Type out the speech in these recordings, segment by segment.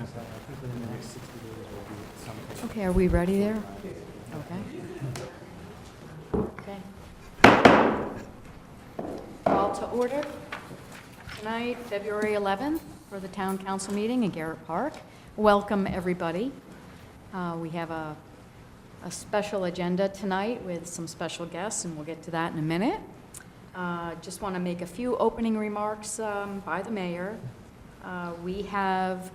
think within the next 60 days will be some type of. Okay, are we ready there? Okay. Okay. Call to order. Tonight, February 11th, for the Town Council meeting in Garrett Park. Welcome, everybody. We have a special agenda tonight with some special guests, and we'll get to that in a minute. Just want to make a few opening remarks by the mayor. We have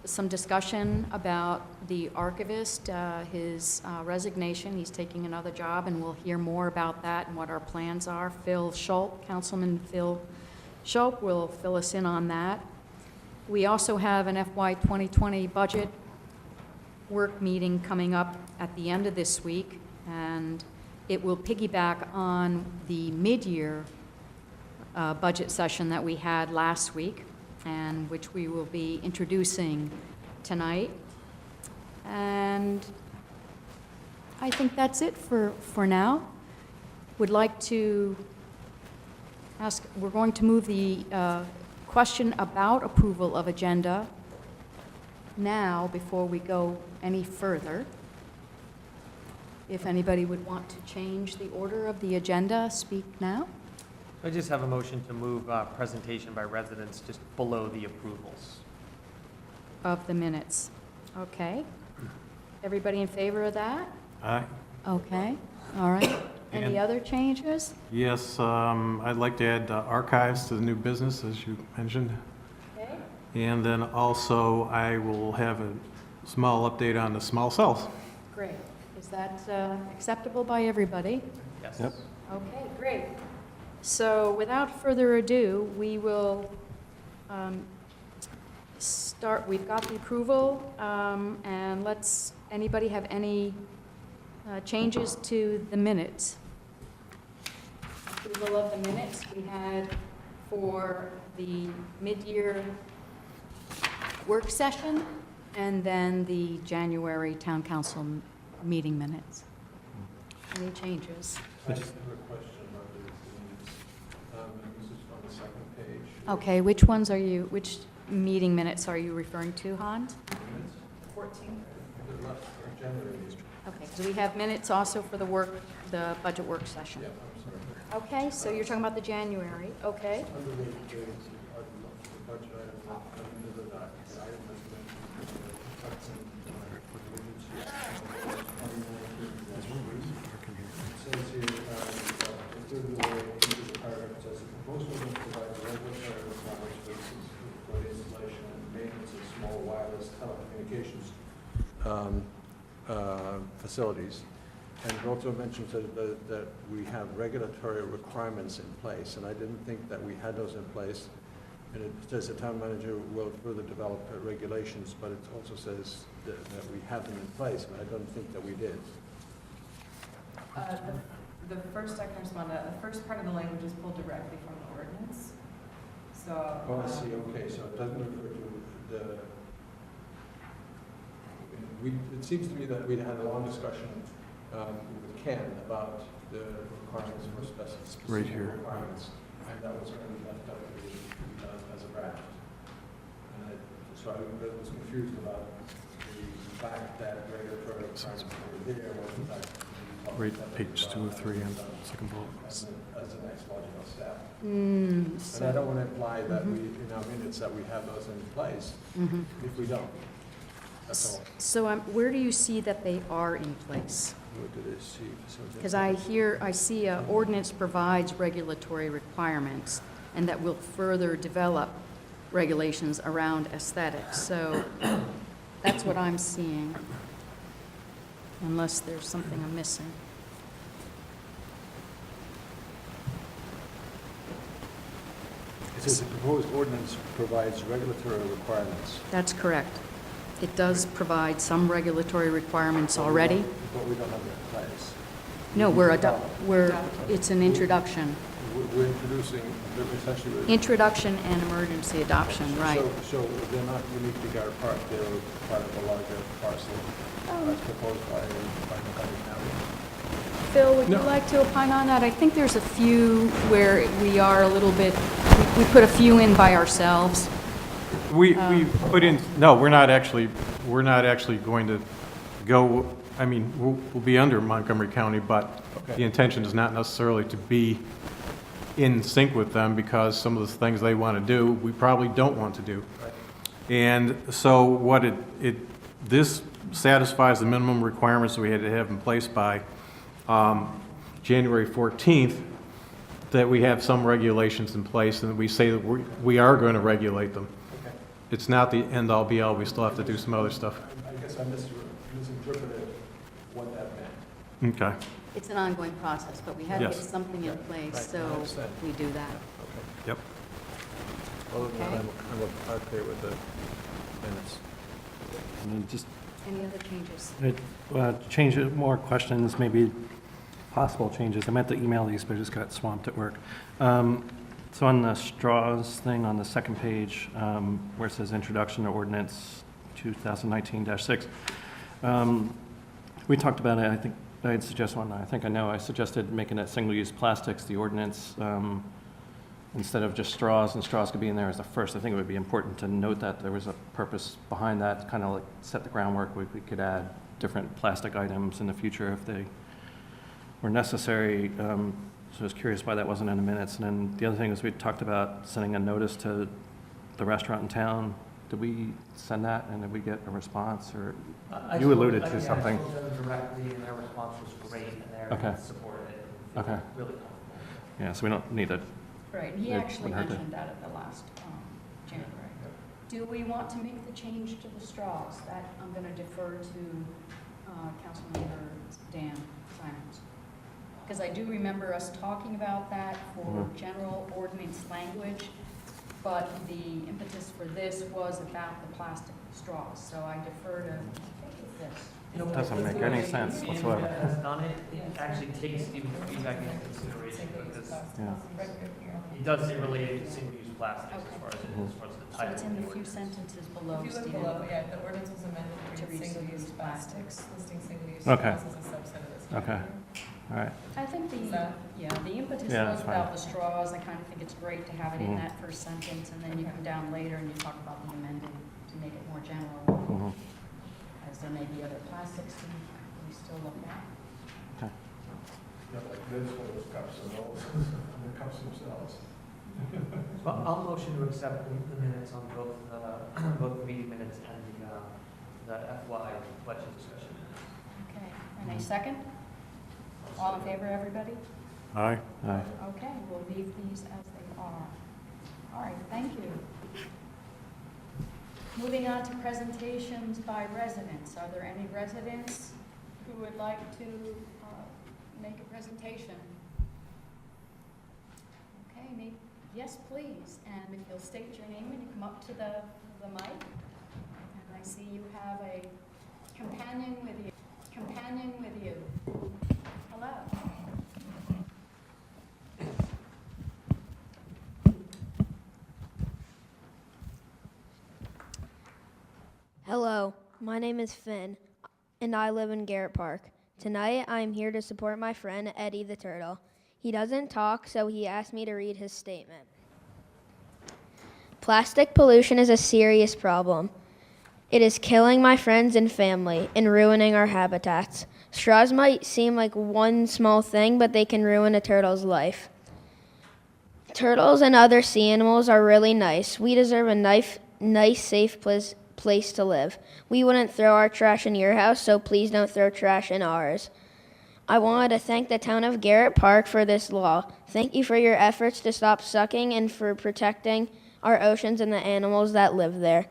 some discussion about the archivist, his resignation. He's taking another job, and we'll hear more about that and what our plans are. Councilman Phil Schulp will fill us in on that. We also have an FY 2020 budget work meeting coming up at the end of this week, and it will piggyback on the mid-year budget session that we had last week, and which we will be introducing tonight. And I think that's it for now. Would like to ask, we're going to move the question about approval of agenda now before we go any further. If anybody would want to change the order of the agenda, speak now. I just have a motion to move presentation by residents just below the approvals. Of the minutes. Okay. Everybody in favor of that? Aye. Okay, all right. Any And- other changes? Yes, I'd like to add archives to the new business, as you mentioned. Okay. And then also, I will have a small update on the small cells. Great. Is that acceptable by everybody? Yes. Yep. Okay, great. So without further ado, we will start. We've got the approval, and anybody have any changes to the minutes? Approval of the minutes we had for the mid-year work session, and then the January Town Council meeting minutes. Any changes? I just have a question about the minutes. This is on the second page. Okay, which meeting minutes are you referring to, Hans? 14. The left, January. Okay, so we have minutes also for the budget work session. Yeah, I'm sorry. Okay, so you're talking about the January, okay. Under the budget item, under the item that's mentioned, it says here, the third of the way, into the paragraph, it says, the proposed ordinance provides regulatory requirements for the installation and maintenance of small wireless telecommunications facilities. And it also mentions that we have regulatory requirements in place, and I didn't think that we had those in place. And it says the town manager will further develop regulations, but it also says that we have them in place, and I don't think that we did. The first, I can respond to that. The first part of the language is pulled directly from the ordinance. So. Oh, I see, okay, so it doesn't refer to it seems to me that we had a long discussion with Ken about the requirements for specific Right here. requirements, and that was going to be left up to be done as a draft. So I was confused about the fact that regulatory requirements were there, wasn't that. Right, page 2 or 3 on second bullet. As the next logical step. Mm, And I don't want to imply that we, in our minutes, that we have those in place, if we don't. That's all. So where do you see that they are in place? What did it see? Because I see ordinance provides regulatory requirements, and that will further develop regulations around aesthetics. So that's what I'm seeing, unless there's something I'm missing. It says the proposed ordinance provides regulatory requirements. That's correct. It does provide some regulatory requirements already. But we don't have it in place. No, it's an introduction. We're introducing, essentially. Introduction and emergency adoption, right. So they're not unique to Garrett Park, they're part of a larger parcel as proposed by the county. Phil, would you No. like to opine on that? I think there's a few where we are a little bit, we put a few in by ourselves. We put in, no, we're not actually going to go, I mean, we'll be under Montgomery County, but the intention is not necessarily to be in sync with them, because some of the things they want to do, we probably don't want to do. And so what this satisfies the minimum requirements that we had to have in place by January 14th, that we have some regulations in place, and we say that we are going to regulate them. Okay. It's not the end-all be-all, we still have to do some other stuff. I guess I misinterpreted what that meant. Okay. It's an ongoing process, but we have to get Yes. something in place, Right, I so understand. we do that. Okay. Yep. Other than that, Okay. I'm okay with the minutes. And then just Any other changes? change it, more questions, maybe possible changes. I meant to email these, but I just got swamped at work. So on the straws thing on the second page, where it says Introduction to Ordinance 2019-6, we talked about it, I think I had suggested one, I suggested making it single-use plastics, the ordinance, instead of just straws, and straws could be in there as the first. I think it would be important to note that there was a purpose behind that, kind of like set the groundwork. We could add different plastic items in the future if they were necessary. So I was curious why that wasn't in the minutes. And then the other thing is we talked about sending a notice to the restaurant in town. Did we send that, and did we get a response, or you alluded to something? I spoke to them directly, and their response was great, and Okay. they supported it. and Okay. Really comfortable. Yeah, so we don't need to, Right, he It actually would hurt to- mentioned that at the last January. Do we want to make the change to the straws? That I'm going to defer to Councilmember Dan Simons. Because I do remember us talking about that for Mhm. general ordinance language, but the impetus for this was about the plastic straws, so I defer to this. You know, Doesn't make any sense the whatsoever. that has done it, it actually takes Stephen's feedback into consideration, because yeah. it does say related to single-use plastics as Okay. far as the So title. it's of in the the few ordinance. sentences below, If you look Stephen. below, yeah, the ordinance was amended To to read read single-use single-use plastics, listing single-use Okay. straws as a subset of this. Okay. category. All right. I think Is that- the impetus Yeah, was that's fine. about the straws. I kind of think it's great to have it in Mhm. that first sentence, and then you come down later and you talk about the amended to make it more general, Mhm. as there may be other plastics we still look at. Okay. Like this, or those cups and those, and the cups themselves. Well, I'll motion to accept the minutes on both, both the meeting minutes and the FY budget discussion minutes. Okay, and a second? All in favor, everybody? Aye. Aye. Okay, we'll leave these as they are. All right, thank you. Moving on to presentations by residents. Are there any residents who would like to make a presentation? Okay, yes, please. And if you'll state your name and you come up to the mic. And I see you have a companion with you. Hello. Hello, my name is Finn, and I live in Garrett Park. Tonight, I am here to support my friend Eddie the Turtle. He doesn't talk, so he asked me to read his statement. Plastic pollution is a serious problem. It is killing my friends and family and ruining our habitats. Straws might seem like one small thing, but they can ruin a turtle's life. Turtles and other sea animals are really nice. We deserve a nice, safe place to live. We wouldn't throw our trash in your house, so please don't throw trash in ours. I wanted to thank the town of Garrett Park for this law. Thank you for your efforts to stop sucking and for protecting our oceans and the animals that live there.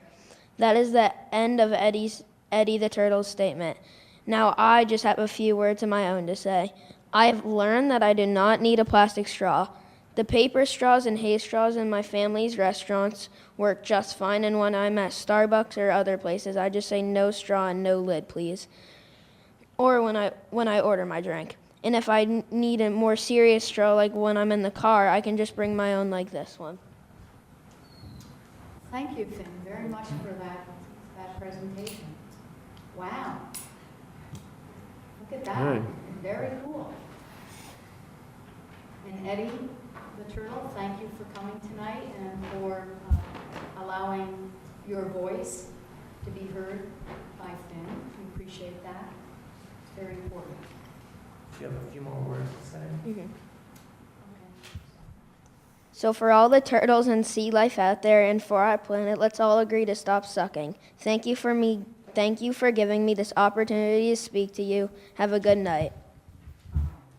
That is the end of Eddie the Turtle's statement. Now I just have a few words of my own to say. I have learned that I do not need a plastic straw. The paper straws and hay straws in my family's restaurants work just fine, and when I'm at Starbucks or other places, I just say no straw and no lid, please. Or when I order my drink. And if I need a more serious straw, like when I'm in the car, I can just bring my own like this one. Thank you, Finn, very much for that presentation. Wow. Look at that. Hey. Very cool. And Eddie the Turtle, thank you for coming tonight and for allowing your voice to be heard by Finn. We appreciate that. It's very important. Do you have a few more words to say? Okay. So for all the turtles and sea life out there and for our planet, let's all agree to stop sucking. Thank you for giving me this opportunity to speak to you. Have a good night.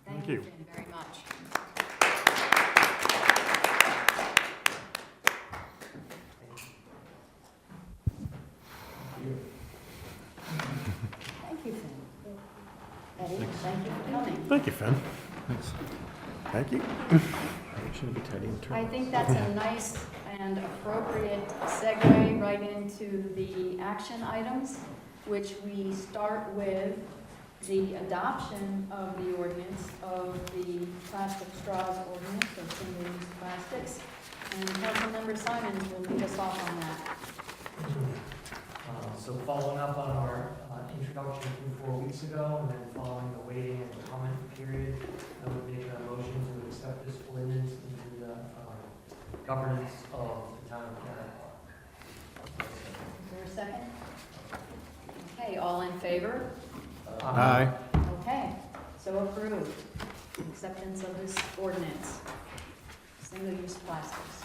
Thank you. you, Finn, very much. Thank you, Finn. Eddie, thank you for coming. Thank you, Finn. Thanks. Thank you. Shouldn't be Teddy and Turtle. I think that's a nice and appropriate segue right into the action items, which we start with the adoption of the ordinance of the plastic straws ordinance, or single-use plastics. And Councilmember Simons will lead us off on that. So following up on our introduction from 4 weeks ago, and then following the waiting and comment period, I would make a motion to accept this ordinance into the governance of the town of Garrett. Is there a second? Okay, all in favor? Aye. Okay, so approved. Acceptance of this ordinance, single-use plastics,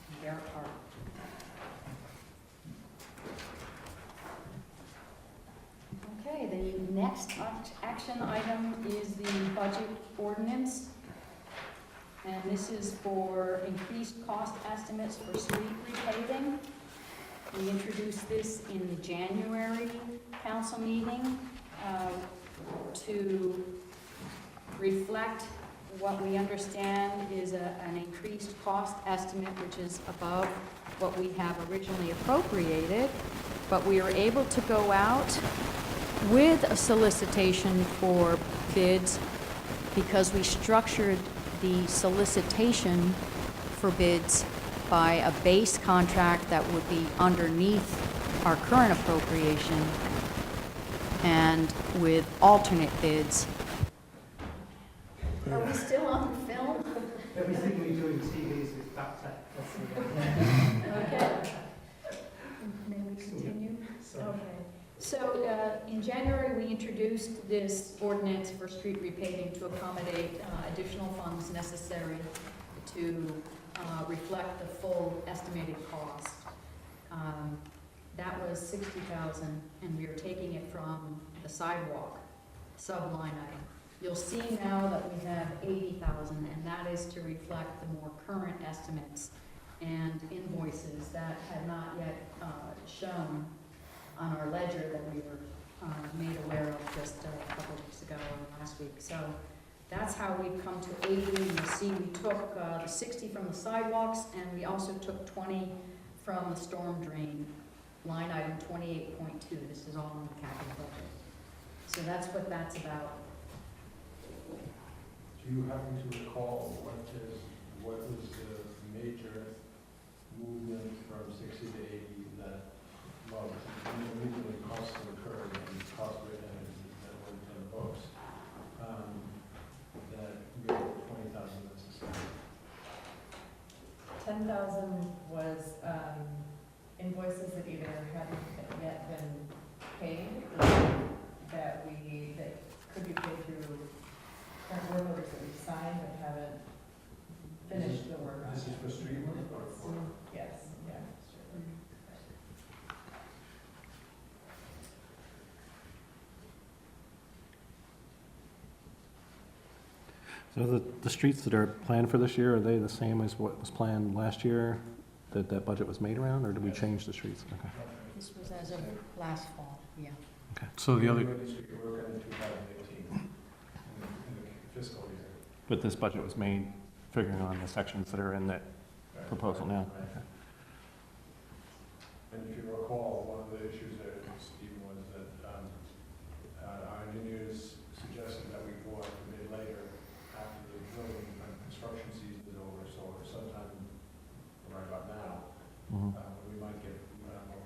in Garrett Park. Okay, the next action item is the budget ordinance. And this is for increased cost estimates for street repaving. We introduced this in the January council meeting to reflect what we understand is an increased cost estimate, which is above what we have originally appropriated. But we were able to go out with a solicitation for bids because we structured the solicitation for bids by a base contract that would be underneath our current appropriation and with alternate bids. Are we still on film? Everything we do in TV is with fact check. Okay. May we continue? Okay. So in January, we introduced this ordinance for street repaving to accommodate additional funds necessary to reflect the full estimated cost. That was $60,000, and we are taking it from the sidewalk sub-line item. You'll see now that we have $80,000, and that is to reflect the more current estimates and invoices that had not yet shown on our ledger that we were made aware of just a couple of weeks ago or last week. So that's how we've come to 80. You'll see we took the 60 from the sidewalks, and we also took 20 from the storm drain, line item 28.2. This is all in the capital budget. So that's what that's about. Do you happen to recall what was the major movement from 60 to 80 that, well, immediately costs incurred and cost written that were in the books, that made 20,000 necessary? 10,000 was invoices that either hadn't yet been paid, or that could be paid through current work orders that we've signed but haven't finished the work on. This is for street work or for? Yes, yeah. So the streets that are planned for this year, are they the same as what was planned last year, that budget was made around, or did we change the streets? Okay. This was as of last fall, yeah. So the other, We're going to 2018 in the fiscal year. But this budget was made figuring on the sections that are in that proposal now. Right. Okay. And if you recall, one of the issues there, Stephen, was that our engineers suggested that we go out to bid later after the building and construction season is over, so sometime right about now, Mhm. we might get more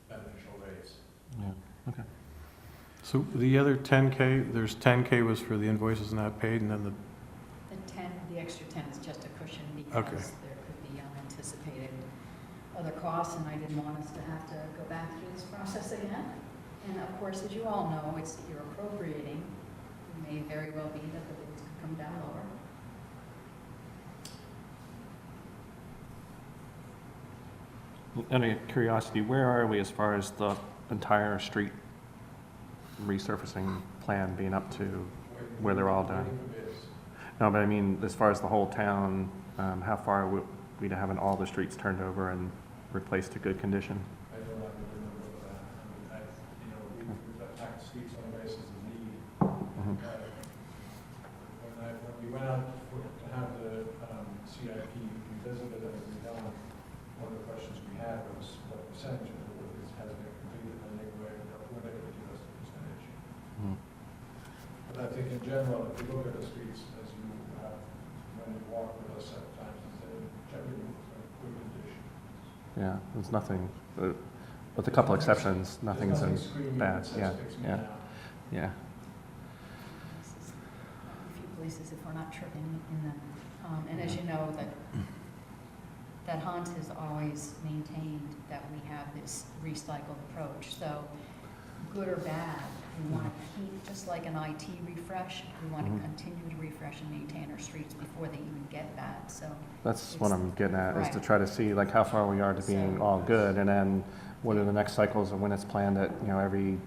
beneficial rates. Yeah, okay. so the other 10K, there's 10K was for the invoices not paid, and then The extra 10 is just a cushion Okay. because there could be unanticipated other costs, and I didn't want us to have to go back through this process again. And of course, as you all know, it's you're appropriating. It may very well be that the bids could come down lower. Out of curiosity, where are we as far as the entire street resurfacing plan being up to where they're all done? No, but I mean, as far as the whole town, how far are we to having all the streets turned over and replaced to good condition? I don't have to remember that. We've attacked streets on the basis of need. Mhm. When we went out to have the CIP revisited and redone, one of the questions we had was what percentage of the work has been completed, and they were going to give us the percentage. Mhm. But I think in general, if you look at the streets, as you have, when you walk with us at times, they're generally in good condition. Yeah, there's nothing, with a couple exceptions, nothing's in screaming bad. that says, Yeah, "Fix me yeah, now." yeah. A few places if we're not tripping in them. And as you know, that Hans has always maintained that we have this recycled approach. So good or bad, we want to keep, just like an IT refresh, we want to Mhm. continue to refresh and maintain our streets before they even get bad. So That's what I'm getting at, is to Right. try to see like how far we are to being So- all good, and then what are the next cycles, and when it's planned that, every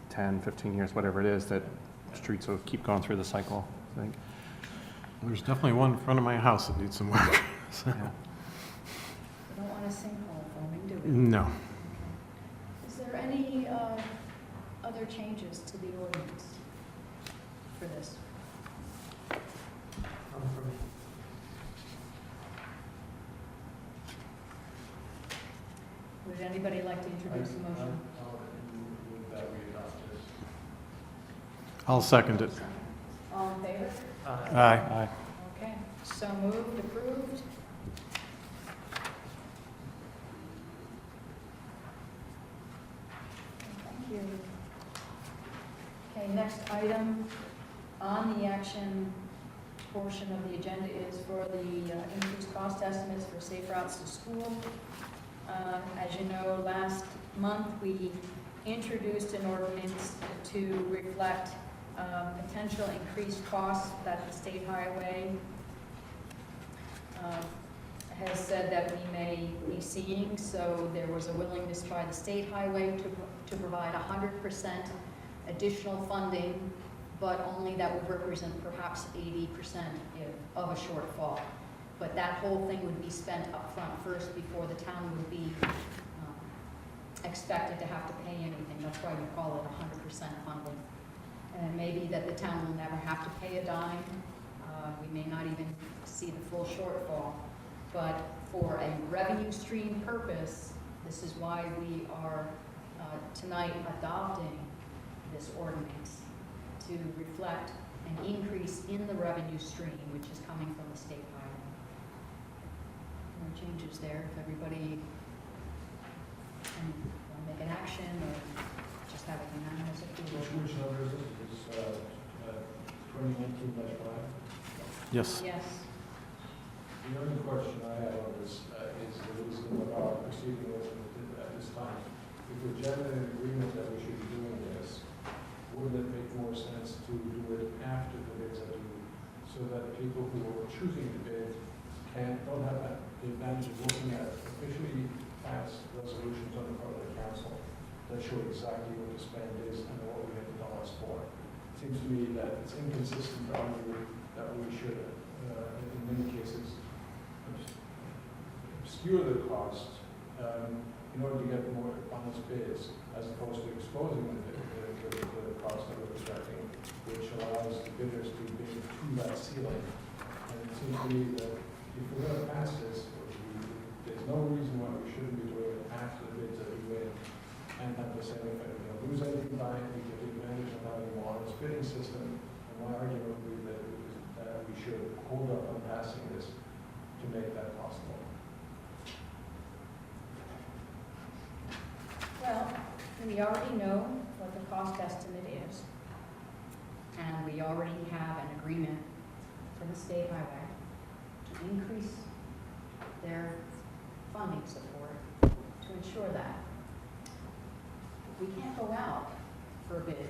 10, 15 years, whatever it is, that streets will keep going through the cycle, I think. There's definitely one in front of my house that needs some work. So, Yeah. we don't want a sinkhole forming, do we? no. Is there any other changes to the ordinance for this? For me. Would anybody like to introduce the motion? Move that we adopt this. I'll second it. All in favor? Aye. Aye. Okay, so moved, approved. Thank you. Okay, next item on the action portion of the agenda is for the increased cost estimates for safe routes to school. As you know, last month we introduced an ordinance to reflect potential increased costs that the state highway has said that we may be seeing. So there was a willingness by the state highway to provide 100% additional funding, but only that would represent perhaps 80% of a shortfall. But that whole thing would be spent upfront first before the town would be expected to have to pay anything. That's why we call it 100% funding. And it may be that the town will never have to pay a dime. We may not even see the full shortfall. But for a revenue stream purpose, this is why we are tonight adopting this ordinance, to reflect an increase in the revenue stream, which is coming from the state highway. No changes there. If everybody can make an action or just have a unanimous approval. Which number is this? Is 2019-5? Yes. Yes. The only question I have on this is the wisdom of our proceeding with it at this time. If we're generally in agreement that we should be doing this, wouldn't it make more sense to do it after the bids are due, so that people who are choosing to bid don't have the advantage of looking at officially passed resolutions on the part of the council that show exactly what the spend is and what we have the dollars for? It seems to me that it's inconsistent to argue that we should, in many cases, obscure the cost in order to get more honest bids, as opposed to exposing the cost that we're projecting, which allows the bidders to bid to that ceiling. And it seems to me that if we're going to pass this, there's no reason why we shouldn't be doing it after the bids are due in and have the same effect. We don't lose anything by it, we get the advantage of having a more honest bidding system. And my argument would be that we should hold up on passing this to make that possible. Well, we already know what the cost estimate is, and we already have an agreement from the state highway to increase their funding support ensure that. We can't go out for a bid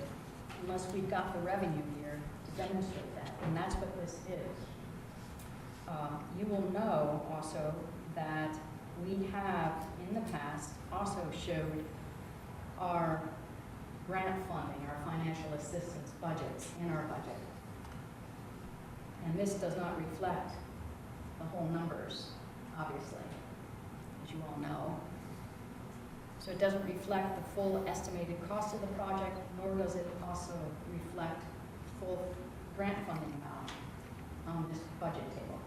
unless we've got the revenue here to demonstrate that, and that's what this is. You will know also that we have in the past also showed our grant funding, our financial assistance budgets in our budget. And this does not reflect the whole numbers, obviously, as you all know. So it doesn't reflect the full estimated cost of the project, nor does it also reflect full grant funding amount on this budget table.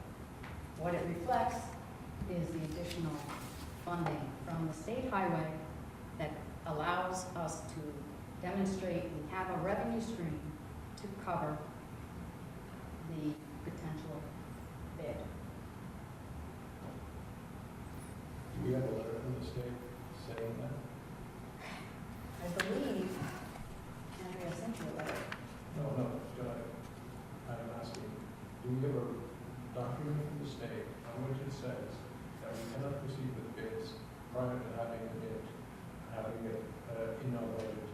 What it reflects is the additional funding from the state highway that allows us to demonstrate we have a revenue stream to cover the potential bid. Do we have a letter from the state saying that? I believe, Andrea sent you a letter. No, I'm asking, do we have a document from the state on which it says that we cannot proceed with bids prior to having a bid, having it in our budget?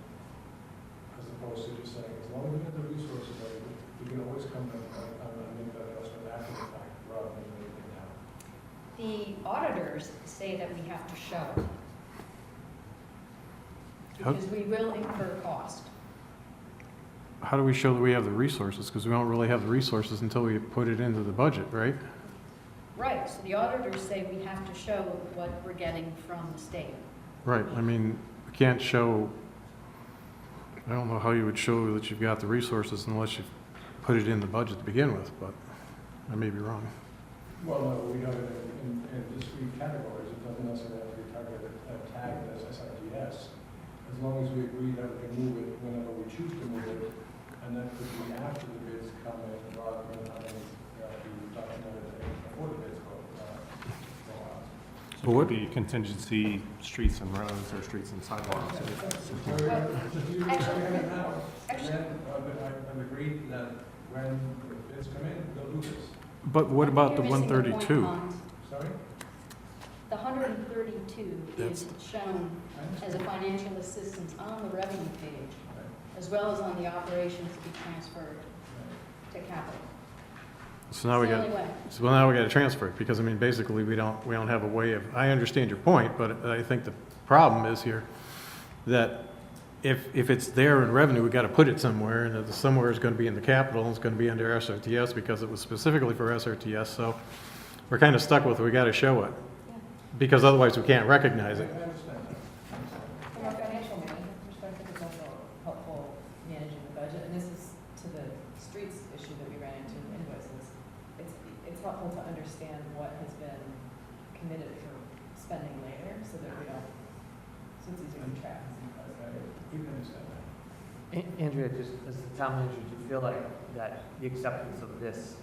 As opposed to just saying, as long as we have the resources available, we can always come and make that adjustment after the fact, rather than waiting now. The auditors say that we have to show it. How- Because we will incur cost. How do we show that we have the resources? Because we don't really have the resources until we put it into the budget, right? Right, so the auditors say we have to show what we're getting from the state. Right, I mean, we can't show, I don't know how you would show that you've got the resources unless you put it in the budget to begin with, but I may be wrong. Well, no, we have it in discrete categories. It doesn't necessarily have to be tagged as SRTS. As long as we agree that we can move it whenever we choose to move it, and that could be after the bids come in, rather than having the documented before the bids go out. So it would be contingency streets and roads or streets and sidewalks. Just use Actually- what we have now. actually- And then I've agreed that when the bids come in, they'll do this. But what about the You're missing point, 132? Hans. Sorry? The 132 is shown as a financial assistance on the revenue page, as well as on the operations to be transferred to capital. So now we It's the got, only way. so now we got to transfer it, because I mean, basically, we don't have a way of, I understand your point, but I think the problem is here that if it's there in revenue, we got to put it somewhere, and the somewhere is going to be in the capital, and it's going to be under SRTS because it was specifically for SRTS, so we're kind of stuck with, we got to show it, Yeah. because otherwise we can't recognize it. I understand that. From a financial management perspective, it's also helpful managing the budget, and this is to the streets issue that we ran into in invoices. It's helpful to understand what has been committed for spending later, so that we don't, so it's easier to track. We can understand that. Andrea, just as the town manager, do you feel like that the acceptance of this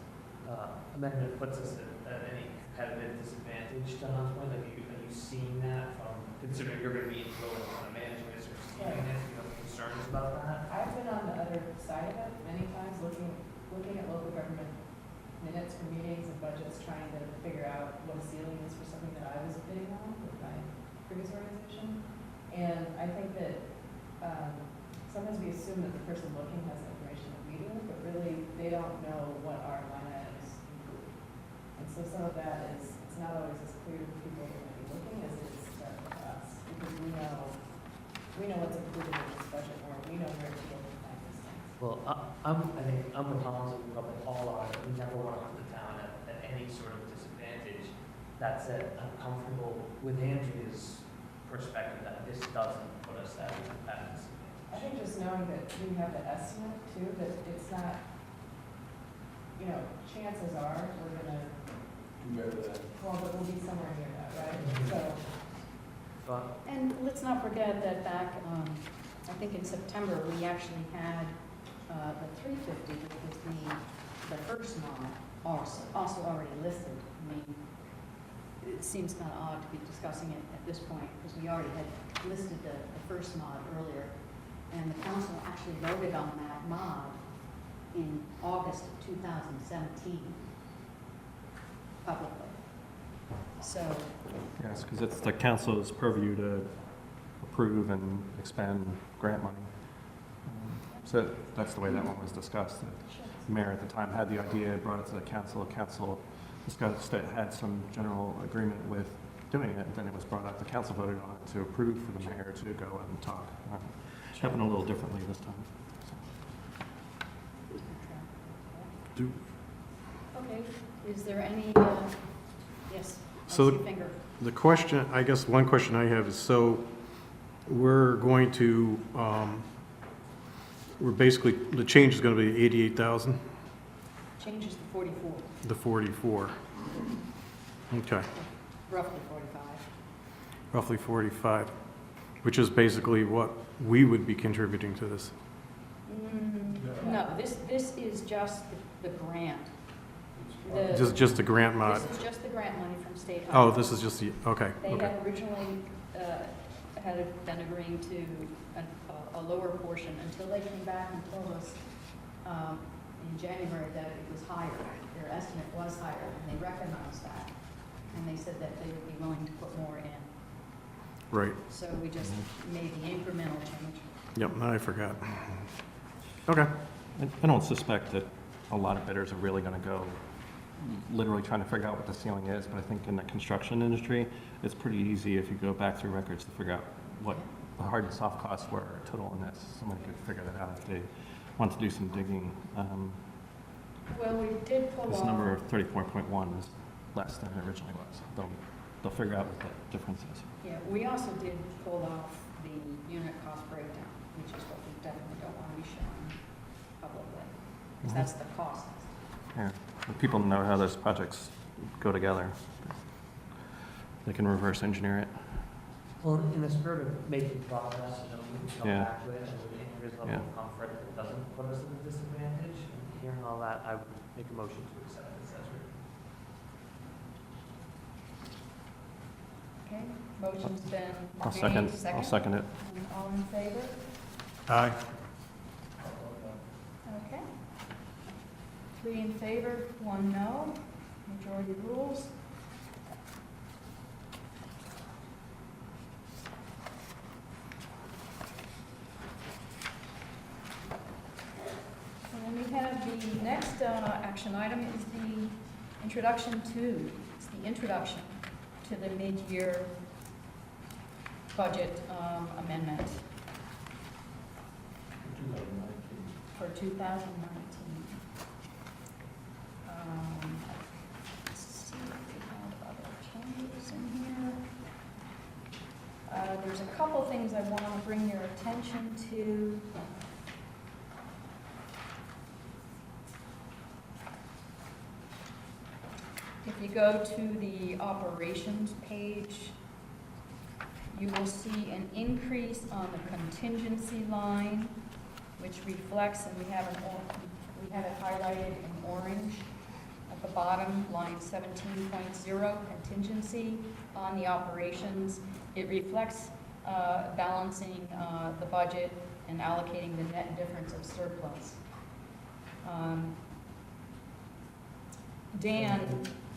amendment puts us at any competitive disadvantage to Hunt's point? Like, are you seeing that from, considering you're going to be influenced on management or receiving this, you have concerns about that? I've been on the other side of it many times, looking at local government minutes for meetings and budgets, trying to figure out what a ceiling is for something that I was bidding on with my previous organization. And I think that sometimes we assume that the person looking has the information that we do, but really they don't know what our line items include. And so some of that is, it's not always as clear to people who might be looking as it is to us, because we know what's included in this budget, or we know where to go to find these things. Well, I think I'm with Hans, and we probably all are, that we never want to put the town at any sort of disadvantage. That said, I'm comfortable with Andrea's perspective that this doesn't put us at a disadvantage. I think just knowing that we have the estimate too, that it's not, chances are we're gonna, Do better than. well, but we'll be somewhere near that, right? So, But And let's not forget that back, I think in September, we actually had the 350, which was the first mod, also already listed. I mean, it seems kind of odd to be discussing it at this point, because we already had listed the first mod earlier. And the council actually voted on that mod in August of 2017, publicly. So, Yes, because it's the council's purview to approve and expend grant money. So that's the way that one was discussed. The mayor at the time had the idea, brought it to the council discussed it, had some general agreement with doing it, and then it was brought up, the council voted on it to approve for the mayor to go and talk. Happened a little differently this time. okay, is there any, yes? I So see your finger. The question, I guess one question I have is, so we're going to, we're basically, the change is going to be 88,000, Changes to 44, the 44. Okay, roughly 45. roughly 45, which is basically what we would be contributing to this. No, this is just the grant. Just the grant mod. This is just the grant money from state. Oh, highway. this is just the, okay, They okay. had originally had been agreeing to a lower portion until they came back and told us in January that it was higher. Their estimate was higher, and they recognized that. And they said that they would be willing to put more in. Right, So we just made the incremental change. yep, now I forgot. Okay, I don't suspect that a lot of bidders are really going to go literally trying to figure out what the ceiling is, but I think in the construction industry, it's pretty easy if you go back through records to figure out what the hard and soft costs were total, and that's, somebody could figure that out if they want to do some digging. Well, we did pull This off. number of 34.1 is less than it originally was. They'll figure out what the difference is. Yeah, we also did pull off the unit cost breakdown, which is what we definitely don't want to be showing publicly, because that's the cost. Yeah, and people know how those projects go together. They can reverse engineer it. Well, in the spirit of making progress, we can come Yeah. back to it, and with Andrew's level Yeah. of comfort that it doesn't put us at a disadvantage. And hearing all that, I would make a motion to accept this as written. Okay, motion's been I'll made. second. I'll second it. And all in favor? aye. Okay. 3 in favor, 1 no. Majority rules. And then we have the next action item is the introduction to the mid-year budget amendment for 2019. Let's see if we have other changes in here. There's a couple things I want to bring your attention to. If you go to the operations page, you will see an increase on the contingency line, which reflects, and we have it highlighted in orange at the bottom, line 17.0, contingency on the operations. It reflects balancing the budget and allocating the net difference of surplus. Dan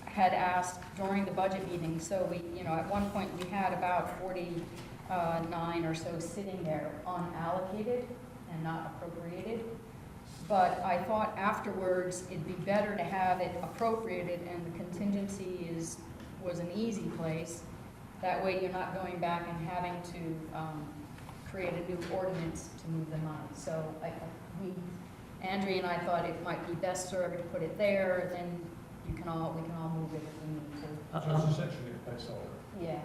had asked during the budget meeting, so we, at one point we had about 49 or so sitting there unallocated and not appropriated. But I thought afterwards it'd be better to have it appropriated, and the contingency was an easy place. That way you're not going back and having to create a new ordinance to move the money. So Andrea and I thought it might be best served to put it there, then we can all move it if we need to. Yeah,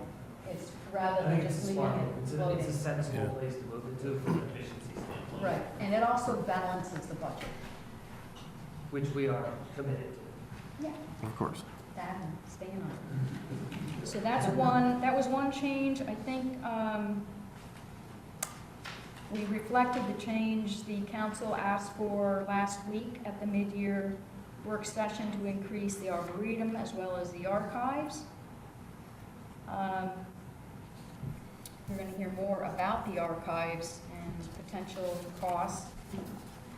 it's rather I than think it's just a leaving smart it move. It's a floating. sensible Yeah. place to move it to from an efficiency standpoint. Right, and it also balances the budget. Which we are committed to. Yeah. Of course. That and staying on it. So that was one change. I think we reflected the change the council asked for last week at the mid-year work session to increase the arboretum as well as the archives. You're going to hear more about the archives and potential costs,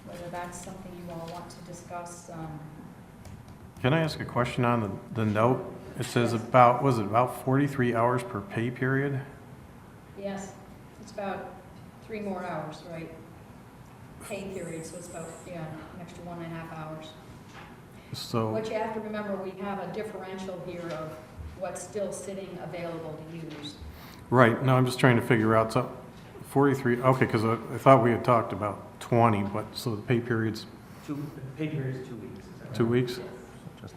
whether that's something you all want to discuss. Can I ask a question on the note It says about, was it about 43 hours per pay period? Yes, it's about 3 more hours, right? Pay period, so it's about, yeah, an extra 1.5 hours. So, What you have to remember, we have a differential here of what's still sitting available to use. right, no, I'm just trying to figure out, so 43, okay, because I thought we had talked about 20, but, so the pay period's The pay period is 2 weeks. Is that 2 right? weeks? Yes. Just,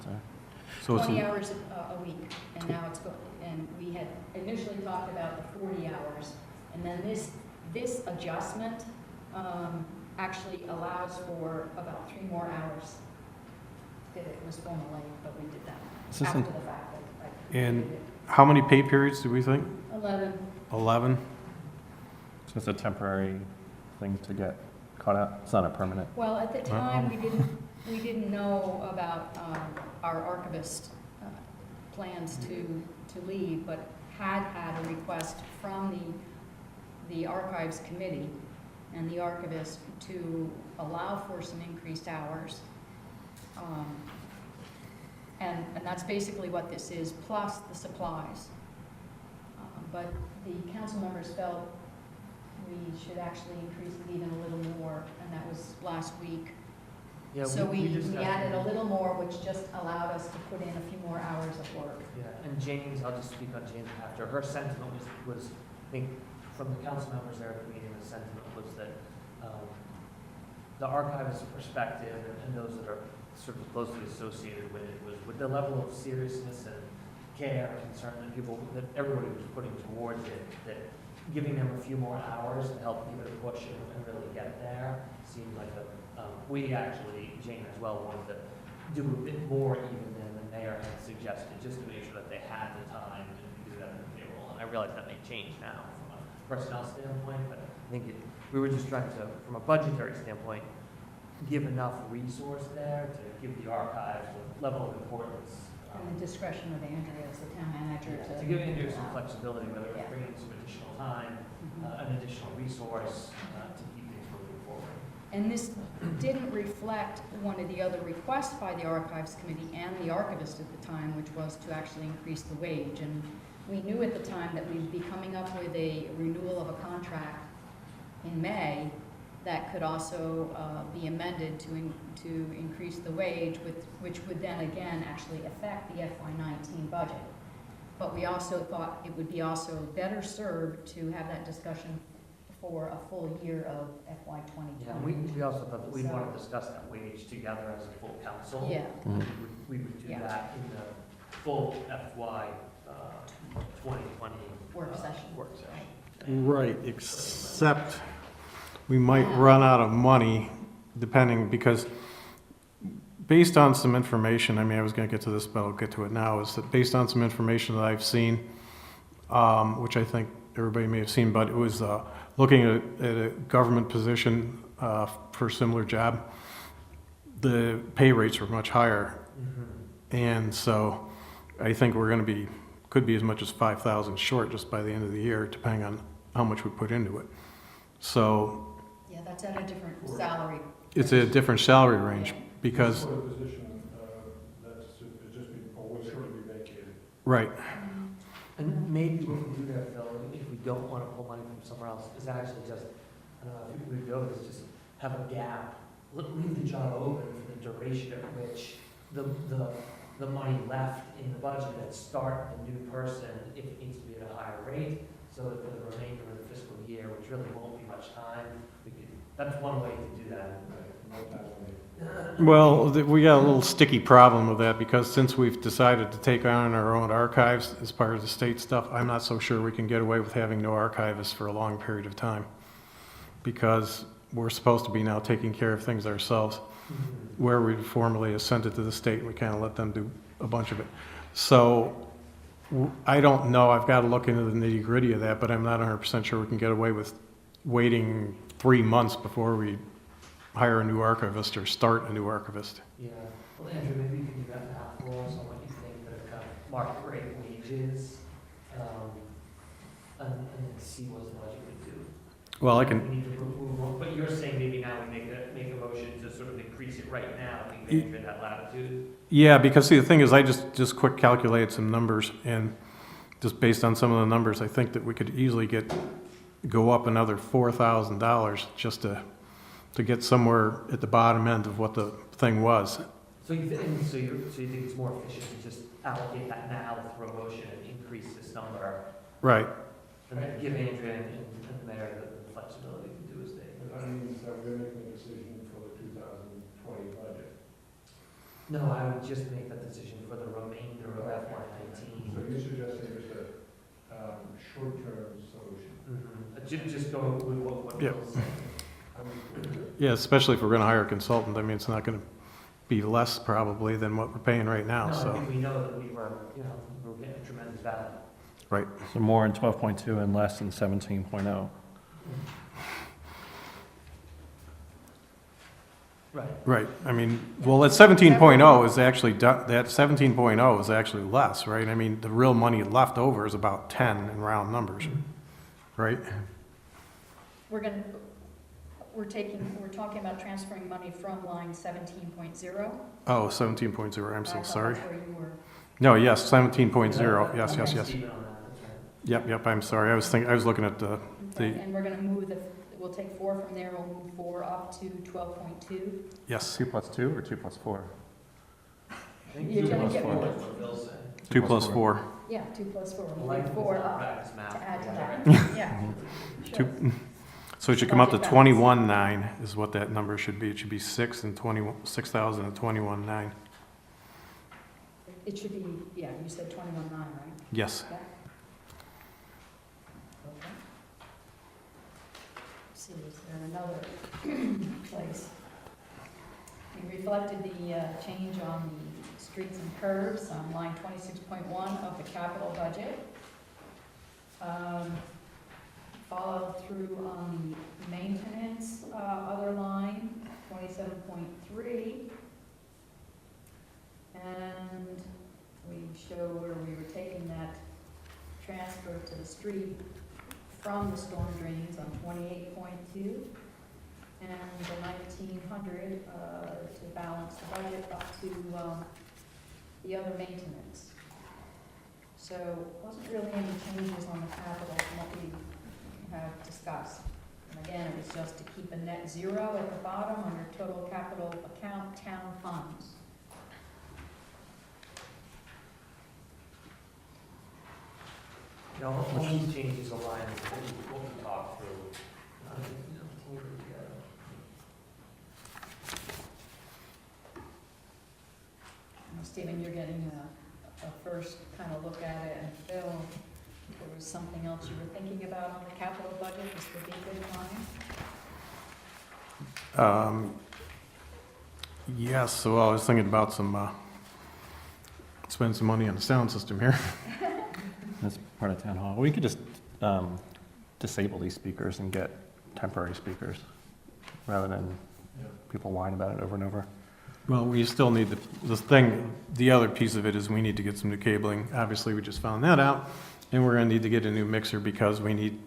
So it's 20 hours a week, and now it's, and we had initially talked about the 40 hours. And then this adjustment actually allows for about 3 more hours. It was formulaic, but we did that This isn't- after the fact. I And did it. how many pay periods do we think? 11. 11? it's just a temporary thing to get caught out. It's not a permanent. Well, at the time, we didn't know about our archivist plans to leave, but had a request from the archives committee and the archivist to allow for some increased hours. And that's basically what this is, plus the supplies. But the council members felt we should actually increase it even a little more, and that was last week. Yeah, So we discussed added it. a little more, which just allowed us to put in a few more hours of work. Yeah, and Jane's, I'll just speak on Jane's after, her sentiment was, I think, from the council members there at the meeting, the sentiment was that the archivist's perspective and those that are sort of closely associated with it was with the level of seriousness and care and concern that everybody was putting towards it, that giving them a few more hours to help give it a push and really get there seemed like we actually, Jane as well, wanted to do a bit more even than the mayor had suggested, just to make sure that they had the time to do that in the payroll. And I realize that may change now from a personnel standpoint, but I think we were just trying to, from a budgetary standpoint, give enough resource there to give the archives a level of importance. And the discretion of Andrea as the town manager To give Andrew some allow. flexibility, whether it's Yeah. bringing some additional time, an additional resource to keep things moving forward. And this didn't reflect one of the other requests by the archives committee and the archivist at the time, which was to actually increase the wage. And we knew at the time that we'd be coming up with a renewal of a contract in May that could also be amended to increase the wage, which would then again actually affect the FY19 budget. But we also thought it would be also better served to have that discussion for a full year of FY 2020. Yeah, and we also thought that we'd want to discuss that wage together as a full council. Yeah. We would do Yeah. that in the full FY 2020 Work session. Work session. Right, except we might run out of money depending, because based on some information, I mean, I was going to get to this, but I'll get to it now, is that based on some information that I've seen, which I think everybody may have seen, but it was looking at a government position for a similar job, the pay rates were much higher. And so I think we're going to could be as much as 5,000 short just by the end of the year, depending on how much we put into it. So Yeah, that's at a different salary. it's a different salary range because, For a position that's just been, or was short to be vacated. right, And maybe what we do there, Phil, if we don't want to pull money from somewhere else, is actually just, I don't know, if we would go, is just have a gap, leave the job open for the duration at which the money left in the budget and start the new person, if it needs to be at a higher rate, so that for the remainder of the fiscal year, which really won't be much time, that's one way to do that. well, we got a little sticky problem with that because since we've decided to take on our own archives as part of the state stuff, I'm not so sure we can get away with having no archivists for a long period of time because we're supposed to be now taking care of things ourselves. Where we formally assented to the state, and we kind of let them do a bunch of it. So I don't know, I've got to look into the nitty gritty of that, but I'm not 100% sure we can get away with waiting 3 months before we hire a new archivist or start a new archivist. Yeah, well, Andrew, maybe you can do that math for us on what you think the kind of market rate wages, and then see what the budget would do. Well, I can, We need to move on, but you're saying maybe now we make a motion to sort sort of increase it right now, we may have that latitude. Yeah, because see, the thing is, I just quick calculated some numbers, and just based on some of the numbers, I think that we could easily go up another $4,000 just to get somewhere at the bottom end of what the thing was. So you think it's more efficient to just allocate that now through a motion and increase this number, Right. and then give Andrea and the mayor the flexibility to do as they. That means that we're making a decision for the 2020 budget. No, I would just make that decision for the remainder of FY19. So you're suggesting just a short-term solution? Just go with what Yeah. Bill's saying. Yeah, especially if we're gonna hire a consultant, I mean, it's not gonna be less probably than what we're paying right now, No, I so. think we know that we were getting tremendous value. Right. So more in 12.2 and less in 17.0. Right. Right, I mean, well, that 17.0 is actually, that 17.0 is actually less, right? I mean, the real money left over is about 10 in round numbers, right? We're talking about transferring money from line 17.0. Oh, 17.0, I'm so sorry. That's where you were. No, yes, 17.0, yes, yes, yes. Stephen on that, that's right. Yep, I'm sorry, I was looking at the, And we're gonna move we'll take 4 from there, we'll move 4 up to 12.2. yes, 2 plus 2 or 2 plus 4? You're gonna get more. That's what Bill's saying. 2 plus 4. Yeah, 2 plus 4, we'll Life move is 4 not up practice math. to add to that. Yeah. Sure. Two, so it should come out to Budget 21.9 is what that number should be. It should be 6,000 and 21.9. It should be, yeah, you said 21.9, right? Yes. Okay. Okay. Let's see, is there another place? We reflected the change on the streets and curbs on line 26.1 of the capital budget. Followed through on the maintenance other line, 27.3. And we show where we were taking that transfer to the street from the storm drains on 28.2, and the 1,900 to balance the budget up to the other maintenance. So wasn't really any changes on the capital from what we have discussed. And again, it was just to keep a net zero at the bottom under total capital account town funds. All these changes align with what we talked through. Stephen, you're getting a first kind of look at it, and Phil, there was something else you were thinking about on the capital budget, this would be a good time? Yes, so I was thinking about spend some money on the sound system here. That's part of town hall. We could just disable these speakers and get temporary speakers rather than people whine about it over and over. Well, we still need the other piece of it is we need to get some new cabling. Obviously, we just found that out. And we're gonna need to get a new mixer because we need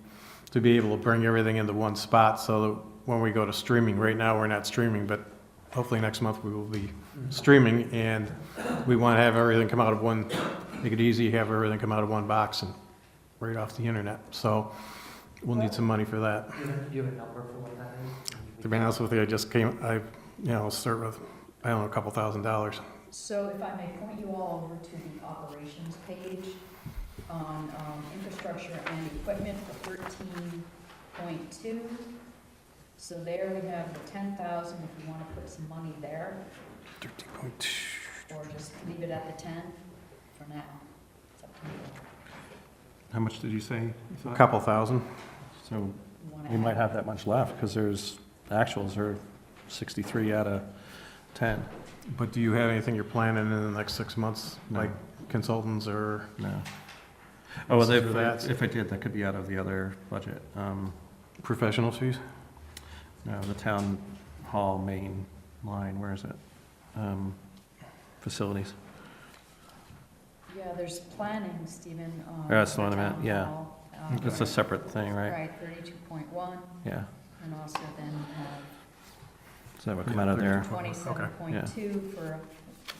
to be able to bring everything into one spot so that when we go to streaming, right now we're not streaming, but hopefully next month we will be streaming, and we want to have everything come out of one, make it easy, have everything come out of one box and right off the internet. So we'll need some money for that. Do you have a number for what that is? To be honest with you, I'll start with, I don't know, a couple $1,000s. So if I may point you all over to the operations page on infrastructure and equipment for 13.2. So there we have the 10,000 if you want to put some money there, 13.2. or just leave it at the 10 for now. It's up to you. How much did you say? you A thought? couple thousand. So You wanna we add- might have that much left because actuals are 63 out of 10. But do you have anything you're planning in the next 6 months, No. like consultants or? No. Oh, well, Consider that. if I did, that could be out of the other budget. Professional fees? No, the town hall main line, where is it? Facilities. Yeah, there's planning, Stephen. That's the for one I meant, town yeah. hall, It's a separate thing, right? Right, 32.1, Yeah. and also then So that would come out of there. 27.2 for,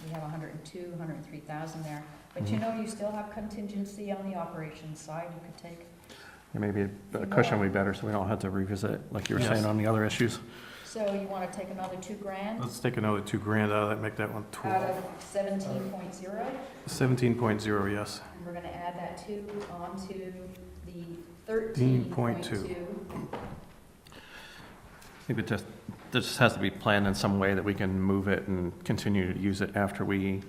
we have 102, 103,000 there. But you know, you still have contingency on the operations side you could take. Yeah, maybe a cushion would be better, so we don't have to revisit it like you were Yes. saying on the other issues. So you want to take another 2 grand Let's take another 2 grand out of that, make that one out 12. of 17.0? 17.0, yes. And we're going to add that 2 onto the 13.2. 13.2. I think this has to be planned in some way that we can move it and continue to use it after we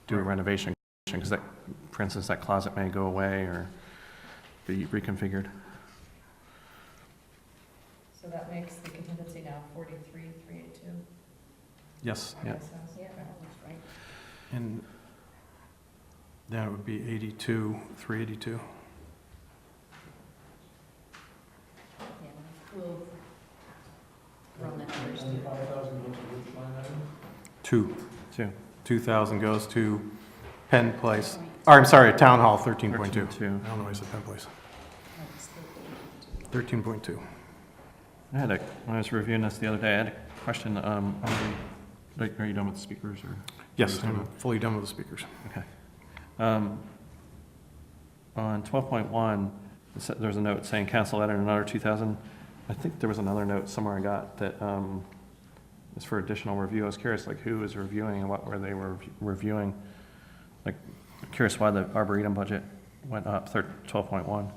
do a renovation. Because that, for instance, that closet may go away or be reconfigured. So that makes the contingency now 43,382. Yes, Yeah. Yeah, that looks right. and then it would be 82,382. Yeah, we'll run that first. And the 5,000 goes to which line item? 2. 2,000 goes to Penn Place. Point. Or, I'm sorry, Town Hall, 13.2. 13.2. I don't know why I said Penn Place. No, it's 13.2. 13.2. When I was reviewing this the other day, I had a question. Are you done with the speakers or? Yes, I'm fully done with the speakers. Okay. On 12.1, there's a note saying council added another 2,000. I think there was another note somewhere I got that is for additional review. I was curious, like, who was reviewing and what were they reviewing? Like, I'm curious why the Arboretum budget went up 12.1.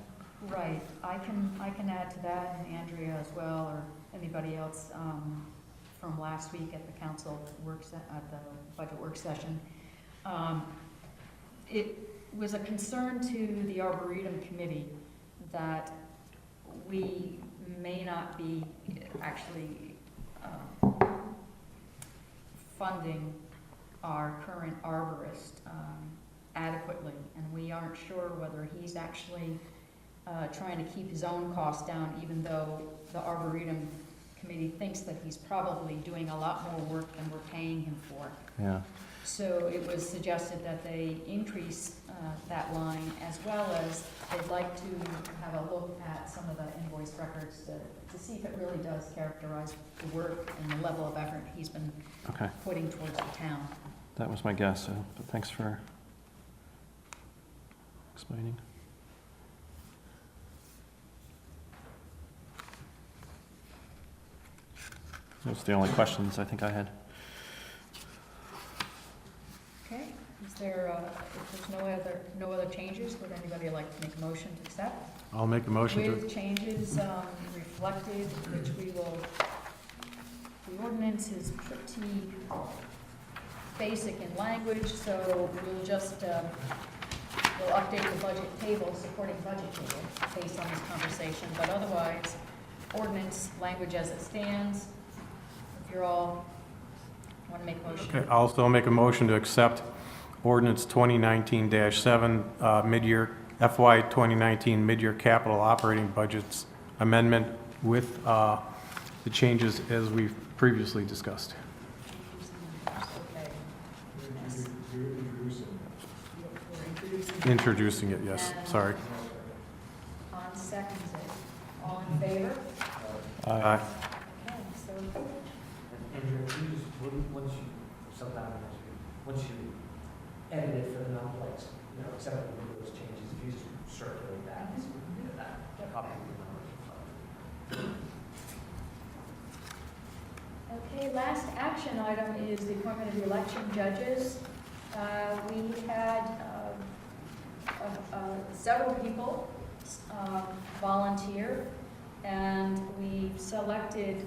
Right, I can add to that, and Andrea as well, or anybody else from last week at the council at the budget work session. It was a concern to the Arboretum Committee that we may not be actually funding our current arborist adequately, and we aren't sure whether he's actually trying to keep his own costs down, even though the Arboretum Committee thinks that he's probably doing a lot more work than we're paying him for. Yeah. So it was suggested that they increase that line, as well as they'd like to have a look at some of the invoice records to see if it really does characterize the work and the level of effort he's been Okay. putting towards the town. That was my guess, but thanks for explaining. Those are the only questions I think I had. Okay, is there, if there's no other changes, would anybody like to make a motion to accept? I'll make a motion to, With changes reflected, which we will, the ordinance is pretty basic in language, so we'll just, we'll update the budget table, supporting budget table, based on this conversation, but otherwise, ordinance language as it stands. If you're all, want to make a motion? okay, I'll also make a motion to accept ordinance 2019-7, mid-year, FY 2019 mid-year capital operating budgets amendment with the changes as we've previously discussed. Okay. Yes. You're introducing. We're introducing. Introducing it, yes, sorry. On seconds it. All in favor? Aye. Okay, so, Andrew, you just, once you, sometime once you edit it for the non-place, accept those changes, if you just circulate that, so we can get that copy of the numbers. okay, last action item is the appointment of the election judges. We had several people volunteer, and we selected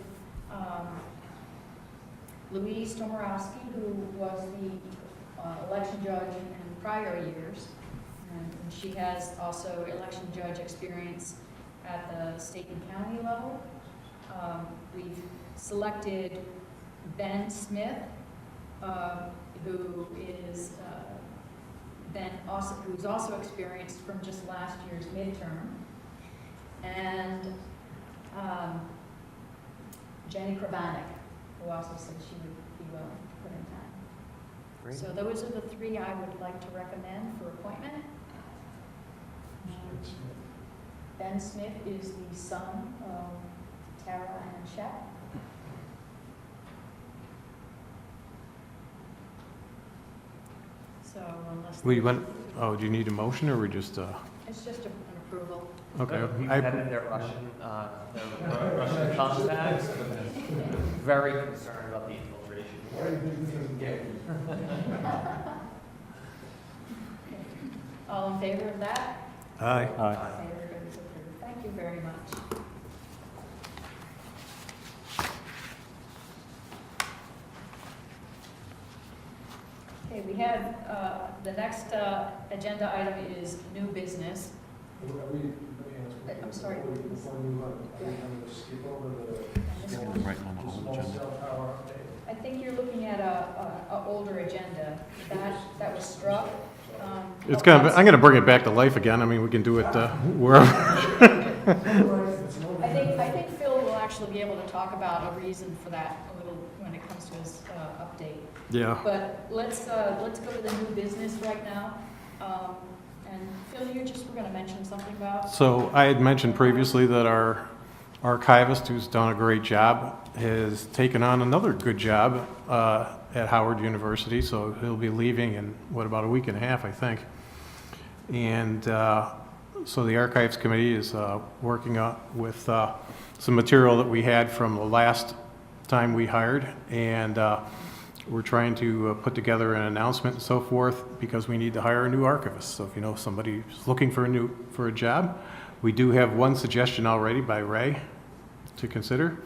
Louise Tomorowski, who was the election judge in prior years, and she has also election judge experience at the state and county level. We've selected Ben Smith, who is who's also experienced from just last year's midterm, and Jenny Kravanek, who also said she would be willing to put in time. Great. So those are the 3 I would like to recommend for appointment. Ben Smith is the son of Tara and Shep. unless. We went, oh, do you need a motion, or we just, It's just an approval. okay. We've I- had their Russian contacts, very concerned about the infiltration. All in favor of that? Aye. Aye. Everybody's approved. Thank you very much. Okay, we have, the next agenda item is new business. I'm sorry. Right on the whole agenda. I think you're looking at a older agenda. That was struck. It's gonna, I'm gonna bring it back to life again. I mean, we can do it wherever. I think Phil will actually be able to talk about a reason for that a little when it comes to his update. Yeah. But let's go to the new business right now. And Phil, we're going to mention something about. So I had mentioned previously that our archivist, who's done a great job, has taken on another good job at Howard University. So he'll be leaving in, about a week and a half, I think. And so the Archives Committee is working with some material that we had from the last time we hired. And we're trying to put together an announcement and so forth, because we need to hire a new archivist. So if you know somebody who's looking for a job, we do have one suggestion already by Ray to consider.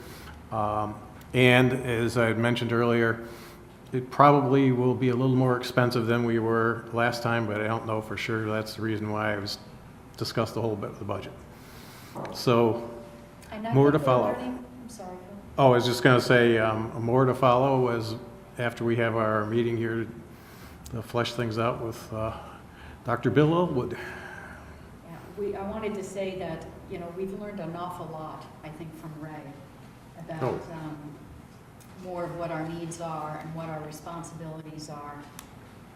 And as I had mentioned earlier, it probably will be a little more expensive than we were last time, but I don't know for sure. That's the reason why I was discussed a whole bit of the budget. So more to follow. I'm sorry, Phil. Oh, I was just going to say, more to follow as after we have our meeting here to flesh things out with Dr. Bill Elwood. Yeah, I wanted to say that, we've learned an awful lot, I think, from Ray about more of what our needs are and what our responsibilities are.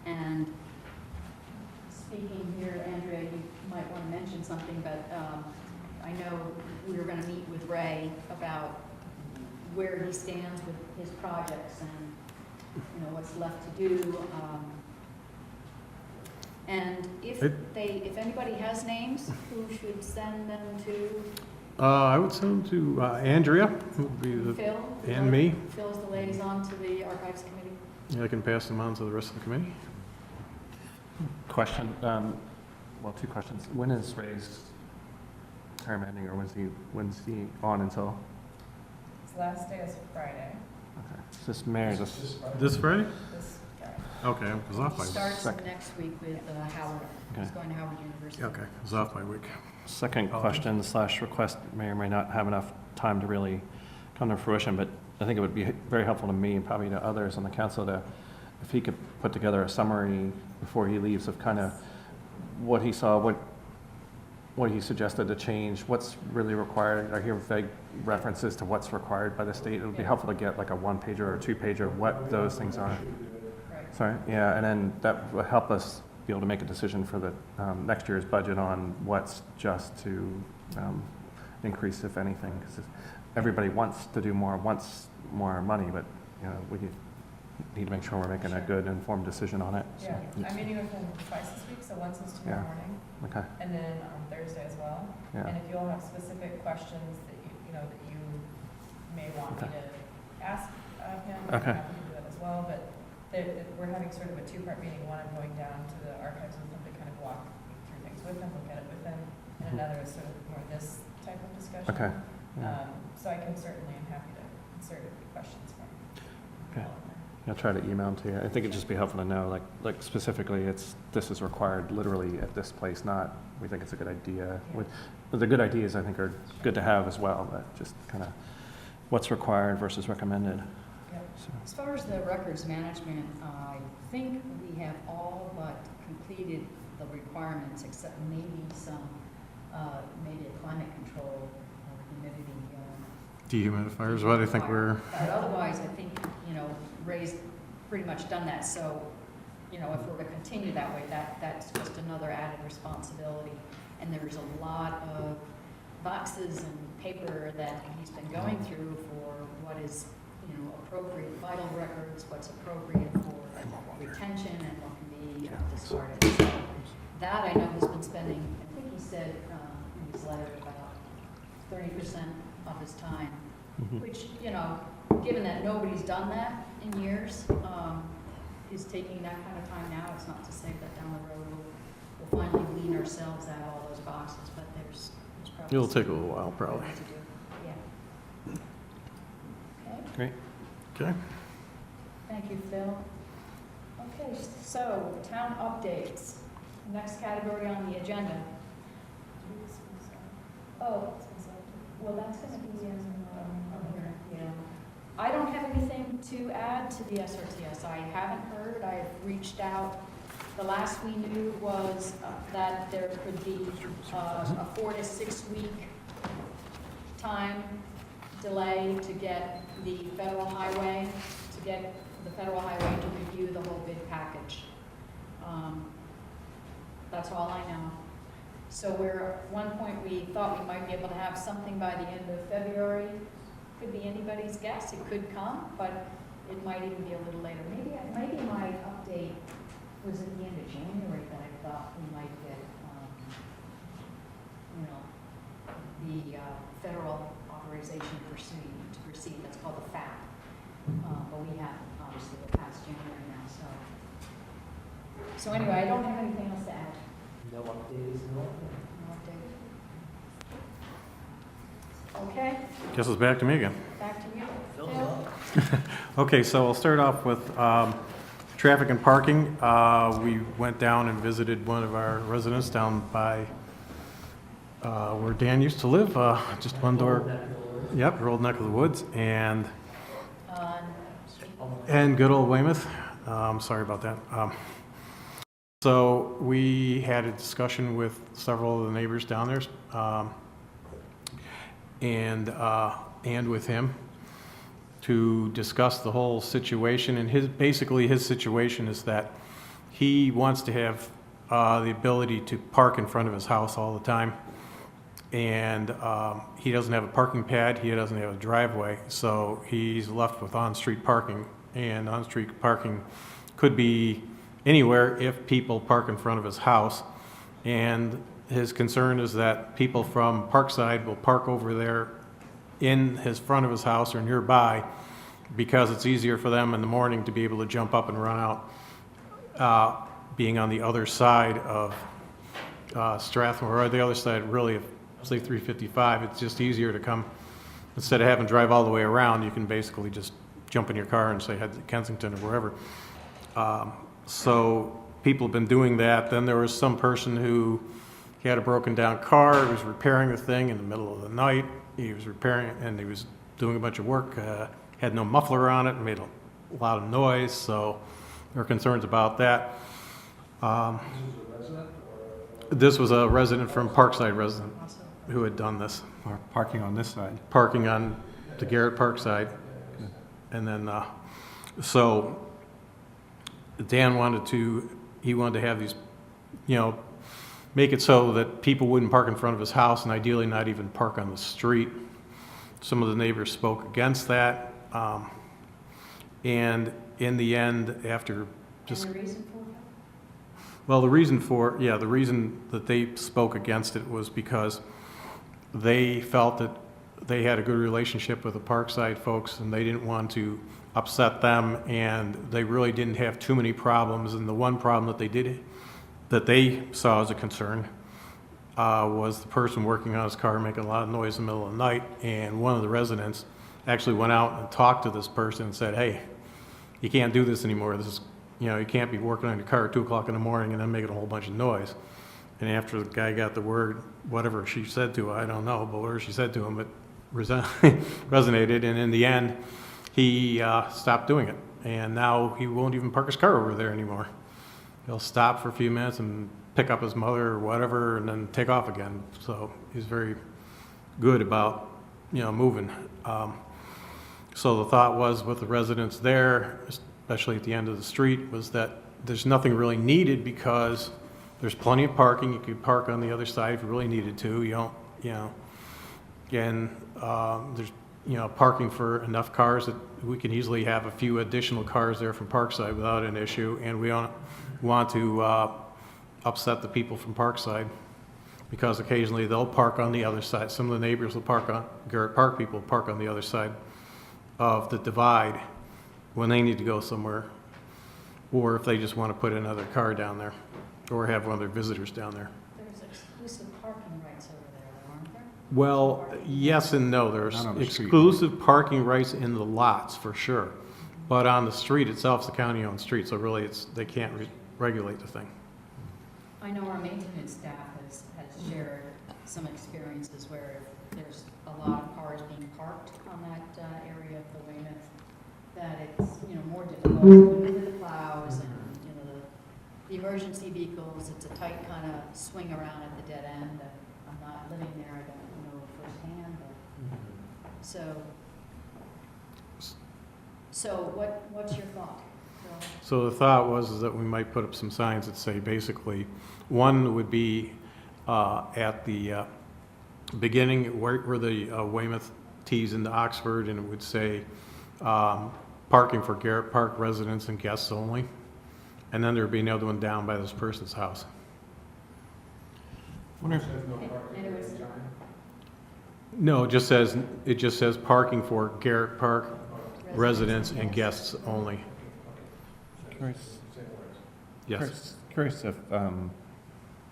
And speaking here, Andrea, you might want to mention something, but I know we were going to meet with Ray about where he stands with his projects and what's left to do. And if anybody has names, who should send them to? I would send them to Andrea, who would be Phil? and me. Phil's the liaison to the Archives Committee. Yeah, I can pass them on to the rest of the committee. Question, well, two questions. When is Ray's term ending, or when's he on until? His last day is Friday, Okay. Is this Mayor, This Friday? this Friday. Okay, I was off by Starts Second. next week with Howard. He's Okay. going to Howard University. Okay, I was off by a week. Second question / request may or may not have enough time to really come to fruition, but I think it would be very helpful to me and probably to others on the council if he could put together a summary before he leaves of kind of what he saw, what he suggested to change, what's really required. I hear vague references to what's required by the state. It would be helpful to get like a 1-pager or a 2-pager, what those things are. Right. Sorry, yeah, and then that will help us be able to make a decision for the next year's budget on what's just to increase, if anything, because everybody wants to do more, wants more money, but we need to make sure we're making a good informed decision on it. So, Yeah, I'm meeting with him twice this week, so once is tomorrow Yeah. morning, Okay, and then on Thursday as well. yeah, And if you all have specific questions that you may want me to ask of him, I'm Okay. happy to do that as well. But we're having sort of a 2-part meeting. One, I'm going down to the archives with him to kind of walk through things with him, look at it with him, and another is sort of more this type of discussion. okay. Yeah. So I can certainly, I'm happy to insert questions from Okay. all of them. I'll try to email them to you. I think it'd just be helpful to know, like specifically, this is required literally at this place, not we think it's a good idea. The good ideas, I think, are good to have as well, but just kind of what's required versus recommended. Yep. So, As far as the records management, I think we have all but completed the requirements, except maybe maybe a climate control humidity. Dehumidifiers, what I think we're, But otherwise, I think, Ray's pretty much done that, so, if we're to continue that way, that's just another added responsibility. And there's a lot of boxes and paper that he's been going through for what is, appropriate vital records, what's appropriate for retention, and what can be discarded. So that I know has been spending, I think he said in his letter, about 30% of his time, which, you know, given that nobody's done that in years, is taking that kind of time now. It's not to say that down the road we'll finally wean ourselves out of all those boxes, but there's probably. It'll take a little while, probably. to do. Yeah. Okay, Great. Okay. thank you, Phil. Okay, so town updates. Next category on the agenda. Oh, well, that's going to be in here. Yeah. I don't have anything to add to the SRTS. I haven't heard. I've reached out. The last we knew was that there could be a 4 to 6 week time delay to get the federal highway, to review the whole bid package. That's all I know. So at one point we thought we might be able to have something by the end of February. Could be anybody's guess. It could come, but it might even be a little later. Maybe my update was at the end of January that I thought we might get, the federal authorization to proceed. That's called the FAP. But we haven't, obviously, we're past January now. So anyway, I don't have anything else to add. No updates, no update. No update. Okay, Guess it's back to me again. back to you. Phil's Phil? up. Okay, so I'll start off with traffic and parking. We went down and visited one of our residents down by where Dan used to live, just one door. Yep, your old neck of the woods, and good old Weymouth. Sorry about that. So we had a discussion with several of the neighbors down there, and with him to discuss the whole situation. And basically his situation is that he wants to have the ability to park in front of his house all the time. And he doesn't have a parking pad, he doesn't have a driveway, so he's left with on-street parking. And on-street parking could be anywhere if people park in front of his house. And his concern is that people from Parkside will park over there in his front of his house or nearby because it's easier for them in the morning to be able to jump up and run out, being on the other side of Strathmore, or the other side really of, say, 355. It's just easier to come, instead of having to drive all the way around, you can basically just jump in your car and say head to Kensington or wherever. So people have been doing that. Then there was some person who had a broken down car, he was repairing the thing in the middle of the night. He was repairing it and he was doing a bunch of work, had no muffler on it, and made a lot of noise, so there were concerns about that. This was a resident from Parkside resident who had done this. Or parking on this side. Parking on the Garrett Park side. And then, so Dan wanted to have these, make it so that people wouldn't park in front of his house and ideally not even park on the street. Some of the neighbors spoke against that. And in the end, after just... And the reason for that? Well, the reason that they spoke against it was because they felt that they had a good relationship with the Parkside folks and they didn't want to upset them, and they really didn't have too many problems. And the one problem that they saw as a concern was the person working on his car making a lot of noise in the middle of the night. And one of the residents actually went out and talked to this person and said, hey, you can't do this anymore. This is, you can't be working on your car at 2 o'clock in the morning and then making a whole bunch of noise. And after the guy got the word, whatever she said to him, I don't know, but whatever she said to him, it resonated. And in the end, he stopped doing it. And now he won't even park his car over there anymore. He'll stop for a few minutes and pick up his mother or whatever and then take off again. So he's very good about, moving. So the thought was with the residents there, especially at the end of the street, was that there's nothing really needed because there's plenty of parking. You could park on the other side if you really needed to. You don't, and there's, parking for enough cars that we can easily have a few additional cars there from Parkside without an issue. And we want to upset the people from Parkside, because occasionally they'll park on the other side. Some of the neighbors will park on, Garrett Park people park on the other side of the divide when they need to go somewhere, or if they just want to put another car down there, or have one of their visitors down there. There's exclusive parking rights over there, aren't there? Well, yes and no. There's Not on the street. exclusive parking rights in the lots, for sure. But on the street itself, it's a county-owned street, so really they can't regulate the thing. I know our maintenance staff has shared some experiences where there's a lot of cars being parked on that area of the Weymouth, that it's, more difficult to move the plows and, the emergency vehicles. It's a tight kind of swing around at the dead end. And I'm not living there, I don't know firsthand, but, so what's your thought, Bill? So the thought was is that we might put up some signs that say basically, one would be at the beginning where the Weymouth tees into Oxford, and it would say parking for Garrett Park residents and guests only. And then there'd be another one down by this person's house. And it was, No, it just says parking for Garrett Park residents and guests only. Yes. Curious if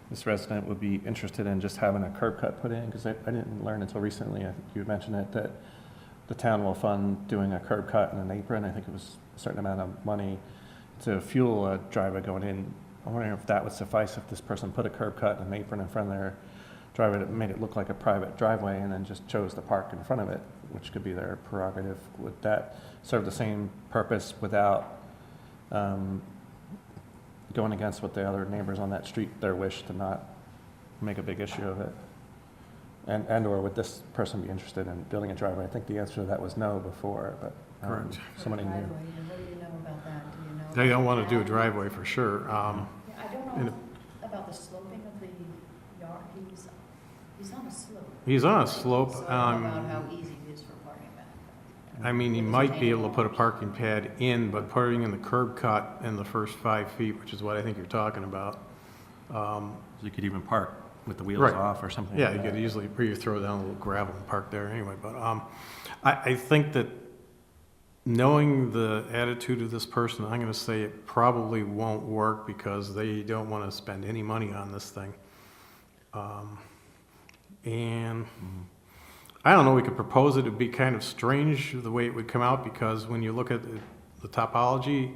this resident would be interested in just having a curb cut put in, because I didn't learn until recently, I think you had mentioned it, that the town will fund doing a curb cut and an apron. I think it was a certain amount of money to fuel a driveway going in. I'm wondering if that would suffice if this person put a curb cut and an apron in front of their driveway that made it look like a private driveway and then just chose to park in front of it, which could be their prerogative. Would that serve the same purpose without going against what the other neighbors on that street, their wish to not make a big issue of it? And or would this person be interested in building a driveway? I think the answer to that was no before, but Correct. somebody driveway, knew. what do you know about that? Do you know? They don't want to do a driveway for sure. Yeah, I don't and know about the sloping of the yard. He's on a slope. He's on a slope. So I don't know about how easy it is for parking back. I mean, he might be able to put a parking pad in, but putting in the curb cut in the first 5 feet, which is what I think you're talking about. So you could even park with the wheels Right. off or something Yeah, like you that. could easily, or you throw down a little gravel and park there anyway, but I think that knowing the attitude of this person, I'm gonna say it probably won't work because they don't wanna spend any money on this thing. And I don't know, we could propose it, it'd be kind of strange the way it would come out, because when you look at the topology,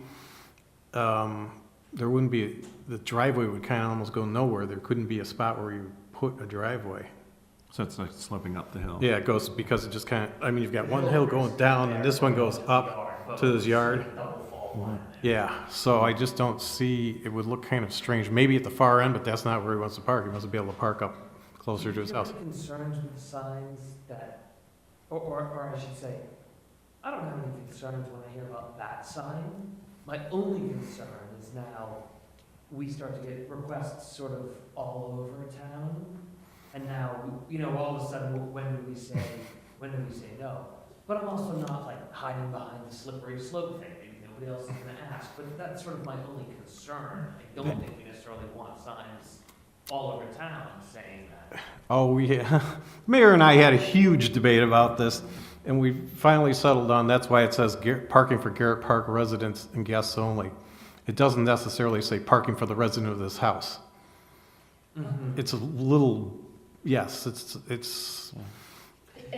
there wouldn't be, the driveway would kind of almost go nowhere. There couldn't be a spot where you put a driveway. So it's like sloping up the hill. Yeah, it goes, because it just kind of, I mean, you've got one hill going down and this one goes up to his yard. Yeah, so I just don't see, it would look kind of strange. Maybe at the far end, but that's not where he wants to park. He wants to be able to park up closer to his house. Do you have any concerns with the signs that, or I should say, I don't have any concerns when I hear about that sign. My only concern is now we start to get requests sort of all over town. And now, all of a sudden, when do we say no? But I'm also not like hiding behind the slippery slope thing. Maybe nobody else is gonna ask, but that's sort of my only concern. I don't think we necessarily want signs all over town saying that. Oh, yeah. Mayor and I had a huge debate about this, and we finally settled on, that's why it says parking for Garrett Park residents and guests only. It doesn't necessarily say parking for the resident of this house. Mm-hmm. It's a little, yes, it's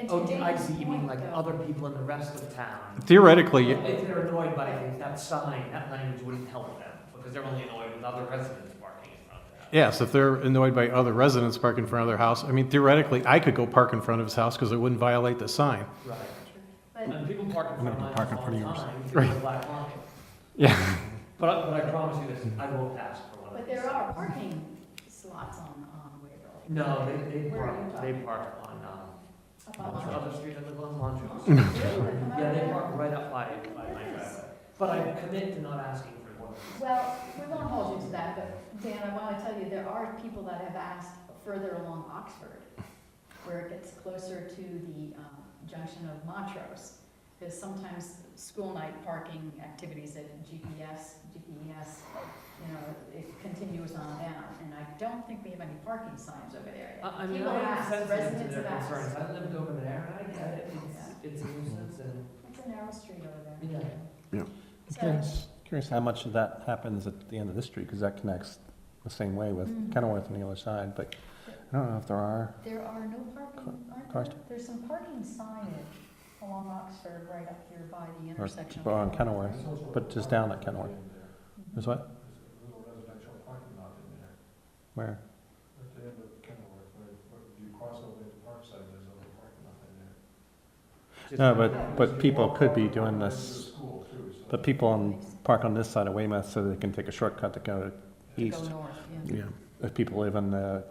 Oh, I see, you mean like other people in the rest of town? theoretically, If they're annoyed by that sign, that language wouldn't help them, because they're only annoyed with other residents parking in front of their house. yes, if they're annoyed by other residents parking in front of their house, I mean, theoretically, I could go park in front of his house because it wouldn't violate the sign. Right. But And people park in front of my Park in house all front of the yours. time, Right. because of black line. Yeah. But I promise you this, I won't ask for one of But these. there are parking slots on Waverly. No, they Where are you park talking? on, Up on the other street I live on, Montrose. Really? Yeah, they park right up by my driveway. But I commit to not asking for one. Well, we won't hold you to that, but Dan, I want to tell you, there are people that have asked further along Oxford, where it gets closer to the junction of Montrose, Because sometimes school night parking activities at GPS, you know, it continues on down. And I don't think we have any parking signs over there yet. I mean, People I am ask, sensitive to residents their have asked. concerns. I lived over there, and I get it, it's a nuisance, and, It's a narrow street over there. yeah. I'm curious how much of that happens at the end of this street, because that connects the same way with Kenilworth on the other side, but I don't know if there are. There are no parking, aren't Cars- there? There's some parking signage along Oxford, right up here by the Or intersection. or on Kenilworth, Kenilworth, right? but just down at Kenilworth. There's what? There's a little residential parking lot in there. Where? At the end of Kenilworth, where you cross over into Parkside, there's a little parking lot in there. No, but people could be doing this, School too, so. but people park on this side of Weymouth so they can take a shortcut to go To east. go north, yeah. Yeah, if people live in the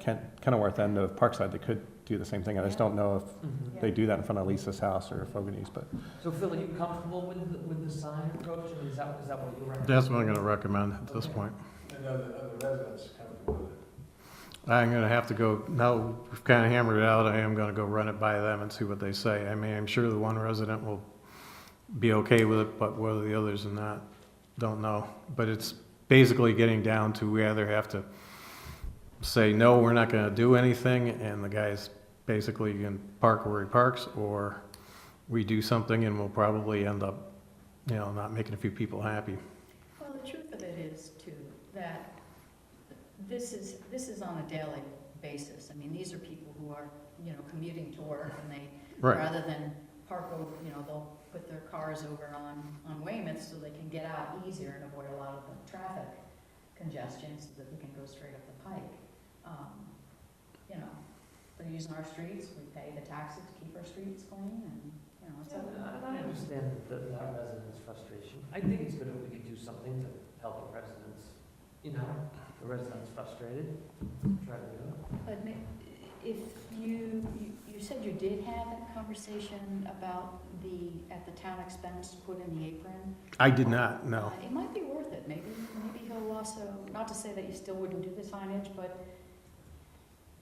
Kenilworth end of Parkside, they could do the same thing. I just don't know if Mhm. they do that in front of Lisa's house or Fogarty's, but So Phil, are you comfortable with the sign approach, and is that what you recommend? That's what I'm gonna recommend at this Okay. point. And other residents comfortable with it. I'm gonna have to go, now we've kinda hammered it out, I am gonna go run it by them and see what they say. I mean, I'm sure the one resident will be okay with it, but whether the others are not, don't know. But it's basically getting down to we either have to say, no, we're not gonna do anything, and the guy's basically can park where he parks, or we do something and we'll probably end up, you know, not making a few people happy. Well, the truth of it is too, that this is on a daily basis. I mean, these are people who are, you know, commuting to work and they, Right. rather than park over, you know, they'll put their cars over on Weymouth so they can get out easier and avoid a lot of the traffic congestion so that they can go straight up the pike. You know, they're using our streets, we pay the taxes to keep our streets clean and, you know, it's Yeah, a. I understand that resident's frustration. I think it's good if we could do something to help the residents, you know, the residents frustrated, try to do it. But if you said you did have that conversation about at the town expense, put in the apron. I did not, no. It might be worth it, maybe he'll also, not to say that you still wouldn't do the signage, but,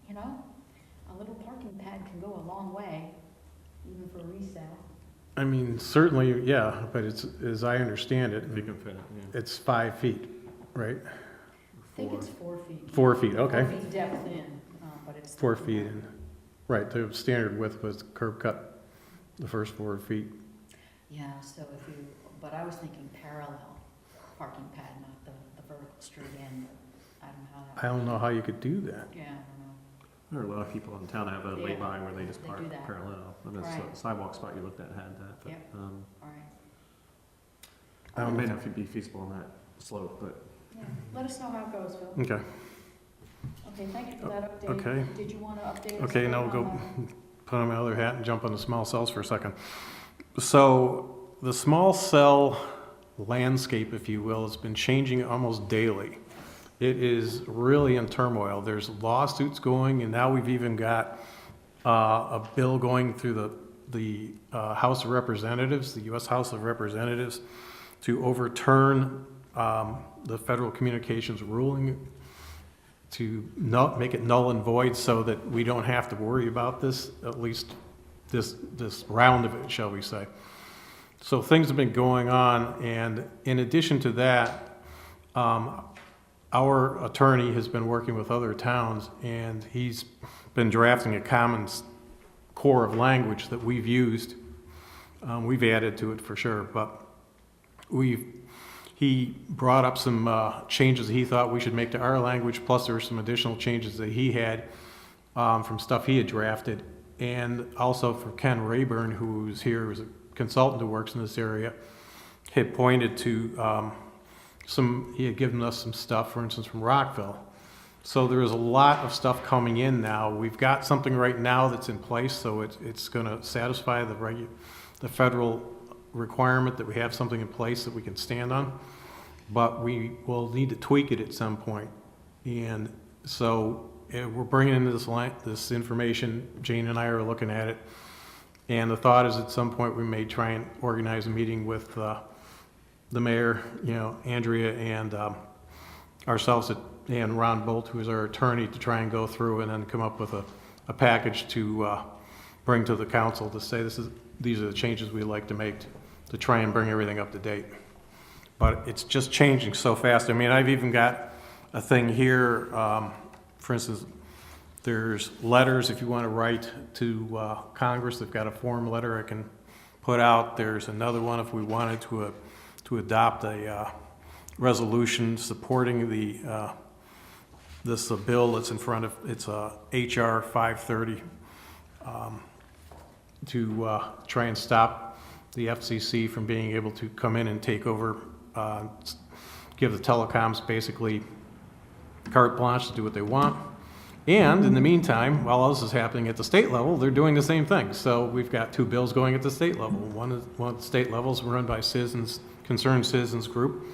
you know, a little parking pad can go a long way, even for resale. I mean, certainly, yeah, but it's, as I understand it, if you can fit it, yeah. it's 5 feet, right? I think it's 4 feet. 4 feet, okay. 4 feet depth in, but it's. 4 feet in. Right, the standard width was curb cut, the first 4 feet. Yeah, so but I was thinking parallel parking pad, not the vertical straight in, but I don't know how that. I don't know how you could do that. Yeah, I don't know. There are a lot of people in town that have a Yeah, lay-by where they just they park do that. parallel. And the Right. sidewalk spot you looked at had that, but, Yep. All right. it may not be feasible on that slope, but. Yeah, let us know how it goes, Phil. Okay, Okay, thank you for that update. okay. Did you want to update us? Okay, now we'll go put on my other hat and jump on the small cells for a second. So the small cell landscape, if you will, has been changing almost daily. It is really in turmoil. There's lawsuits going, and now we've even got a bill going through the House of Representatives, the U.S. House of Representatives, to overturn the federal communications ruling to make it null and void so that we don't have to worry about this, at least this round of it, shall we say. So things have been going on, and in addition to that, our attorney has been working with other towns, and he's been drafting a common core of language that we've used. We've added to it for sure, but he brought up some changes he thought we should make to our language, plus there were some additional changes that he had from stuff he had drafted. And also for Ken Rayburn, who's here, who's a consultant who works in this area, had pointed to he had given us some stuff, for instance, from Rockville. So there is a lot of stuff coming in now. We've got something right now that's in place, so it's going to satisfy the federal requirement that we have something in place that we can stand on, but we will need to tweak it at some point. And so we're bringing in this information. Jane and I are looking at it, and the thought is at some point we may try and organize a meeting with the mayor, Andrea, and ourselves, and Ron Bolt, who is our attorney, to try and go through and then come up with a package to bring to the council to say these are the changes we'd like to make to try and bring everything up to date. But it's just changing so fast. I mean, I've even got a thing here, for instance, there's letters if you want to write to Congress. They've got a form letter I can put out. There's another one if we wanted to adopt a resolution supporting this bill that's in front of, it's HR 530, to try and stop the FCC from being able to come in and take over, give the telecoms basically carte blanche to do what they want. And in the meantime, while all this is happening at the state level, they're doing the same thing. So we've got two bills going at the state level. One at the state level is run by Concerned Citizens Group,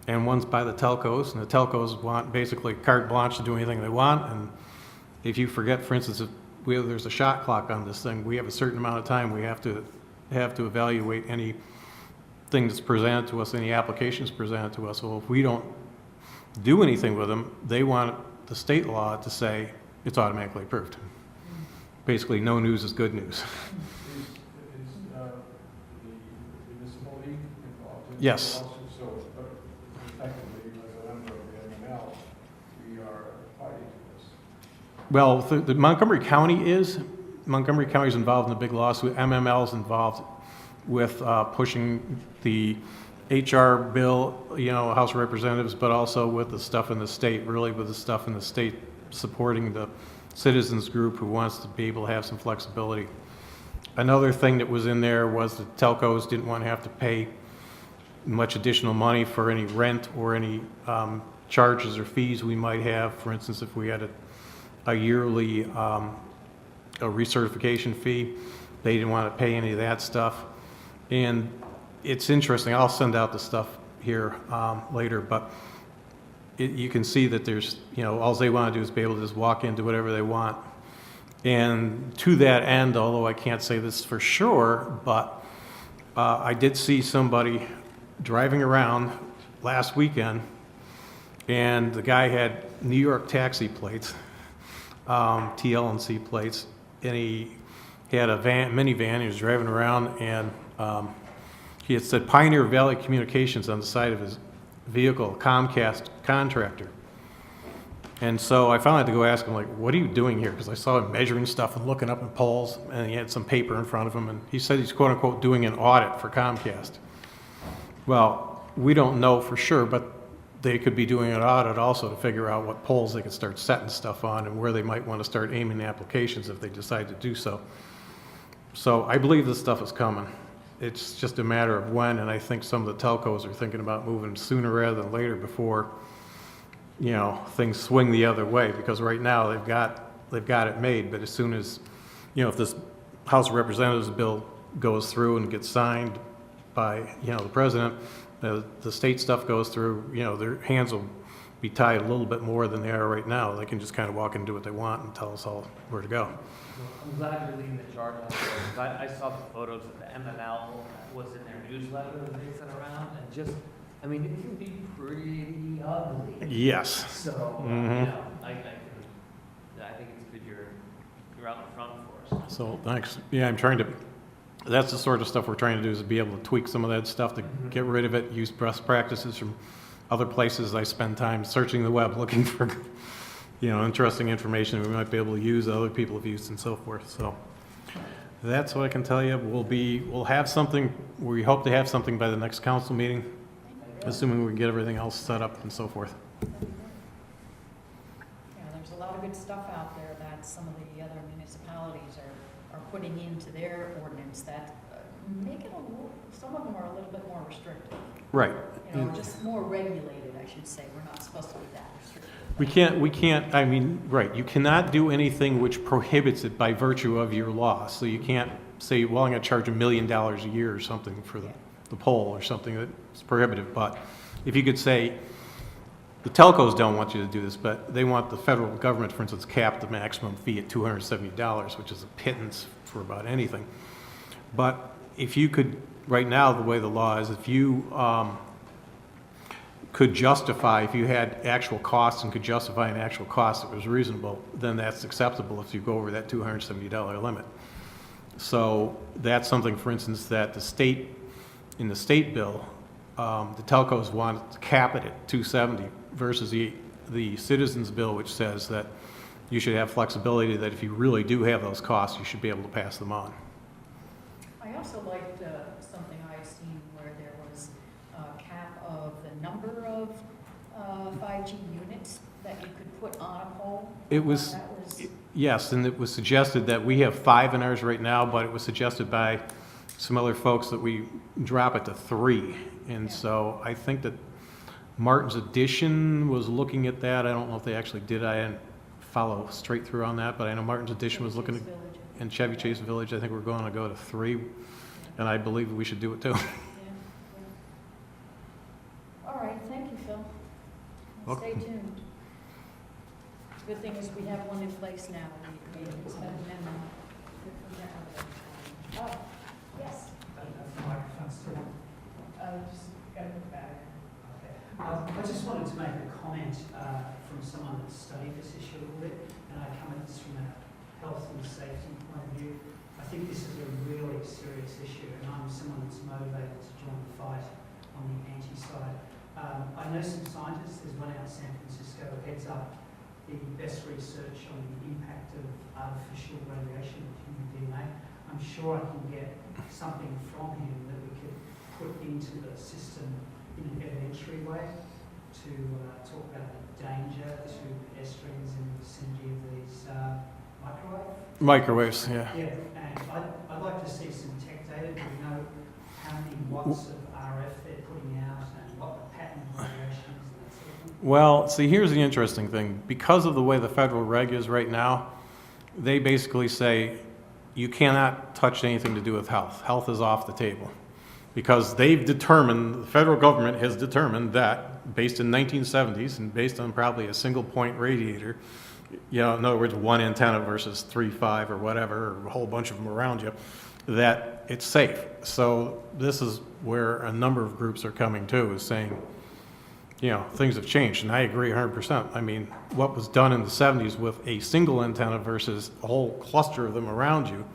and one's by the telcos. And the telcos want basically carte blanche to do anything they want. And if you forget, for instance, if there's a shot clock on this thing, we have a certain amount of time we have to evaluate anything that's presented to us, any applications presented to us. Well, if we don't do anything with them, they want the state law to say it's automatically approved. Basically, no news is good news. Is the municipal league involved in the Yes. lawsuit? So effectively, as a member of the MML, we are fighting this. Well, the Montgomery County is involved in a big lawsuit. MML is involved with pushing the HR bill, House of Representatives, but also with the stuff in the state, really with the stuff in the state supporting the citizens group who wants to be able to have some flexibility. Another thing that was in there was the telcos didn't want to have to pay much additional money for any rent or any charges or fees we might have. For instance, if we had a yearly a recertification fee, they didn't want to pay any of that stuff. And it's interesting, I'll send out the stuff here later, but you can see that there's, all they want to do is be able to just walk into whatever they want. And to that end, although I can't say this for sure, but I did see somebody driving around last weekend, and the guy had New York taxi plates, TLNC plates, and he had a minivan. He was driving around, and he had said Pioneer Valley Communications on the side of his vehicle, Comcast contractor. And so I finally had to go ask him, like, what are you doing here? Because I saw him measuring stuff and looking up at poles, and he had some paper in front of him, and he said he's quote unquote doing an audit for Comcast. Well, we don't know for sure, but they could be doing an audit also to figure out what poles they could start setting stuff on and where they might want to start aiming applications if they decide to do so. So I believe this stuff is coming. It's just a matter of when, and I think some of the telcos are thinking about moving sooner rather than later before, things swing the other way, because right now they've got it made, but as soon as, if this House of Representatives bill goes through and gets signed by, the president, the state stuff goes through, their hands will be tied a little bit more than they are right now. They can just kind of walk and do what they want and tell us all where to go. I'm glad you're leading the charge on this, because I saw the photos of the MML was in their newsletter that they sent around, and just, it can be pretty ugly. Yes. So, Mhm. I think it's good you're out in front for us. So, thanks. Yeah, that's the sort of stuff we're trying to do, is to be able to tweak some of that stuff to get rid of it, use best practices from other places. I spend time searching the web looking for, interesting information we might be able to use, that other people have used and so forth. So that's what I can tell you. We'll have something, we hope to have something by the next council meeting, assuming we can get everything else set up and so forth. Yeah, there's a lot of good stuff out there that some of the other municipalities are putting into their ordinance that make it some of them are a little bit more restrictive. Right. Just more regulated, I should say. We're not supposed to be that restrictive. We can't, right, you cannot do anything which prohibits it by virtue of your law. So you can't say, well, I'm going to charge $1 million a year or something for the poll or something that's prohibitive. But if you could say, the telcos don't want you to do this, but they want the federal government, for instance, cap the maximum fee at $270, which is a pittance for about anything. But if you could, right now, the way the law is, if you could justify, if you had actual costs and could justify an actual cost that was reasonable, then that's acceptable if you go over that $270 limit. So that's something, for instance, that in the state bill, the telcos want to cap it at 270 versus the citizens bill, which says that you should have flexibility, that if you really do have those costs, you should be able to pass them on. I also liked something I seen where there was a cap of the number of 5G units that you could put on a pole. It was, That was, yes, and it was suggested that we have 5 in ours right now, but it was suggested by some other folks that we drop it to 3. And Yeah. so I think that Martin's Edition was looking at that. I don't know if they actually did. I didn't follow straight through on that, but I know Martin's Edition was looking at, Village. in Chevy Chase Village, I think we're going to go to 3, and I believe we should do it too. Yeah, yeah. All right, thank you, Phil. Stay Welcome. tuned. Good thing is we have one in place now. We just had an amendment. Oh, yes. Just gotta move back. I just wanted to make a comment from someone that's studied this issue a little bit, and I come at this from a health and safety point of view. I think this is a really serious issue, and I'm someone that's motivated to join the fight on the anti-side. I know some scientists, there's one out in San Francisco who heads up the best research on the impact of artificial radiation with human DNA. I'm sure I can get something from him that we could put into the system in an evidentiary way to talk about the danger to pedestrians in the vicinity of these Microwaves, yeah. Yeah, and I'd like to see some tech data. Do we know how many watts of RF they're putting out and what the pattern of radiation is and that sort of thing? Well, see, here's the interesting thing. Because of the way the federal reg is right now, they basically say you cannot touch anything to do with health. Health is off the table. Because they've determined, the federal government has determined that, based in 1970s and based on probably a single point radiator, you know, in other words, one antenna versus 3, 5 or whatever, or a whole bunch of them around you, that it's safe. So this is where a number of groups are coming to, is saying, you know, things have changed, and I agree 100%. I mean, what was done in the 70s with a single antenna versus a whole cluster of them around you,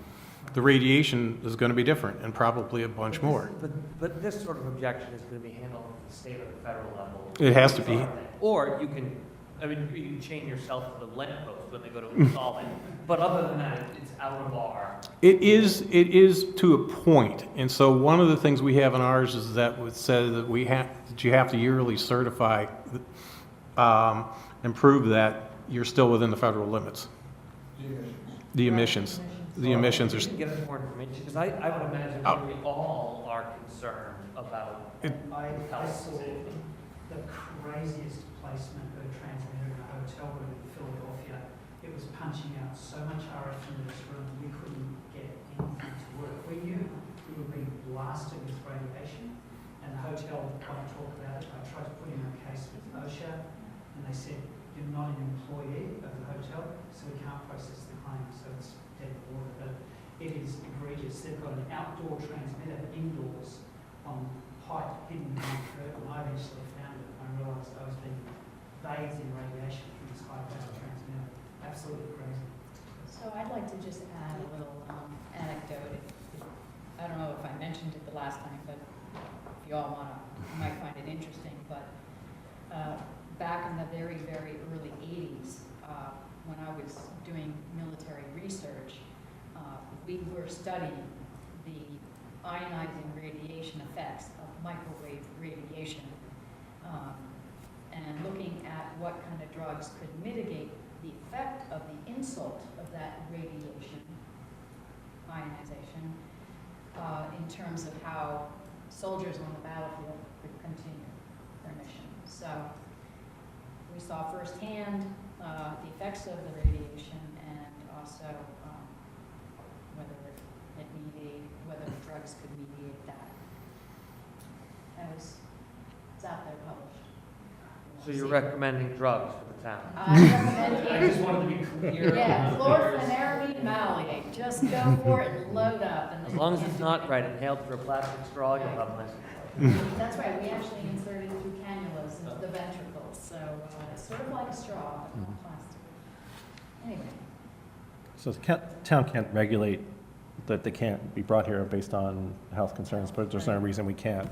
the radiation is going to be different, and probably a bunch more. But this sort of objection is going to be handled at the state or the federal level. It has to be. Or you can, I mean, you can chain yourself to the lamp post when they go to install it. But other than that, it's out of our. It is to a point, and so one of the things we have in ours is that it says that that you have to yearly certify and prove that you're still within the federal limits. The emissions. The emissions are. You can get us more information, because I would imagine that we all are concerned about I health saw and safety. the craziest placement of a transmitter in a hotel room in Philadelphia. It was punching out so much RF into this room, we couldn't get anything to work. We knew we were being blasted with radiation, and the hotel won't talk about it. I tried to put in a case with OSHA, and they said, you're not an employee of the hotel, so we can't process the claim, so it's dead water. But it is egregious. They've got an outdoor transmitter indoors on pipe hidden behind the curtain. I eventually found it. I realised I was being bathed in radiation from this high-power transmitter. Absolutely crazy. So I'd like to just add a little anecdote. I don't know if I mentioned it the last time, but if you all want to, you might find it interesting. But back in the very, very early 80s, when I was doing military research, we were studying the ionizing radiation effects of microwave radiation and looking at what kind of drugs could mitigate the effect of the insult of that radiation, ionization, in terms of how soldiers on the battlefield could continue their mission. So we saw firsthand the effects of the radiation and also whether drugs could mediate that. It's out there published. So you're recommending drugs for the town? I recommend I just wanted to be clear. yeah, chlorpheniramine maleate. Just go for it and load up. And As long as it's not right inhaled through a plastic straw, you'll have a nice. That's right. We actually inserted through cannulas into the ventricles, so it's sort of like a straw, but not plastic. Anyway. So the town can't regulate that they can't be brought here based on health concerns, but there's no reason we can't,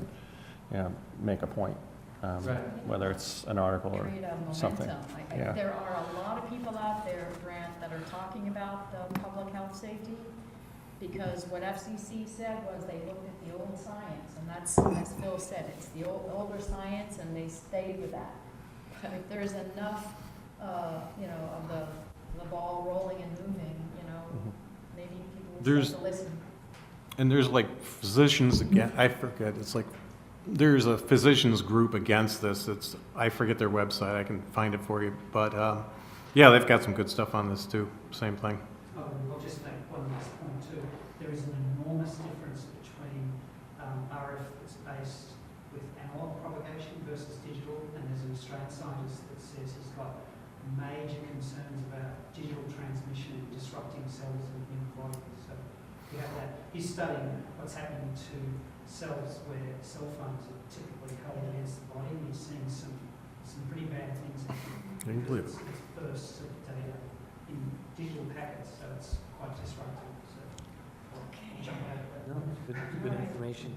make a point, Right. whether it's an article or Create a something. momentum. Yeah. There are a lot of people out there, Grant, that are talking about the public health safety, because what FCC said was they looked at the old science, and that's, as Phil said, it's the older science, and they stayed with that. But if there's enough, of the ball rolling and moving, Mhm. maybe people will There's- start to listen. And there's like physicians again, I forget, it's like, there's a physicians group against this. I forget their website, I can find it for you. But, yeah, they've got some good stuff on this too, same thing. I'll just make one last point too. There is an enormous difference between RF that's based with analog propagation versus digital, and there's an Australian scientist that says he's got major concerns about digital transmission and disrupting cells in the human body. So you have that. He's studying what's happening to cells where cell phones are typically held against the body, and he's seeing some pretty bad things happening. I can believe it. It's bursts of data in digital packets, so it's quite disruptive. So I'll jump out of that. No, good information.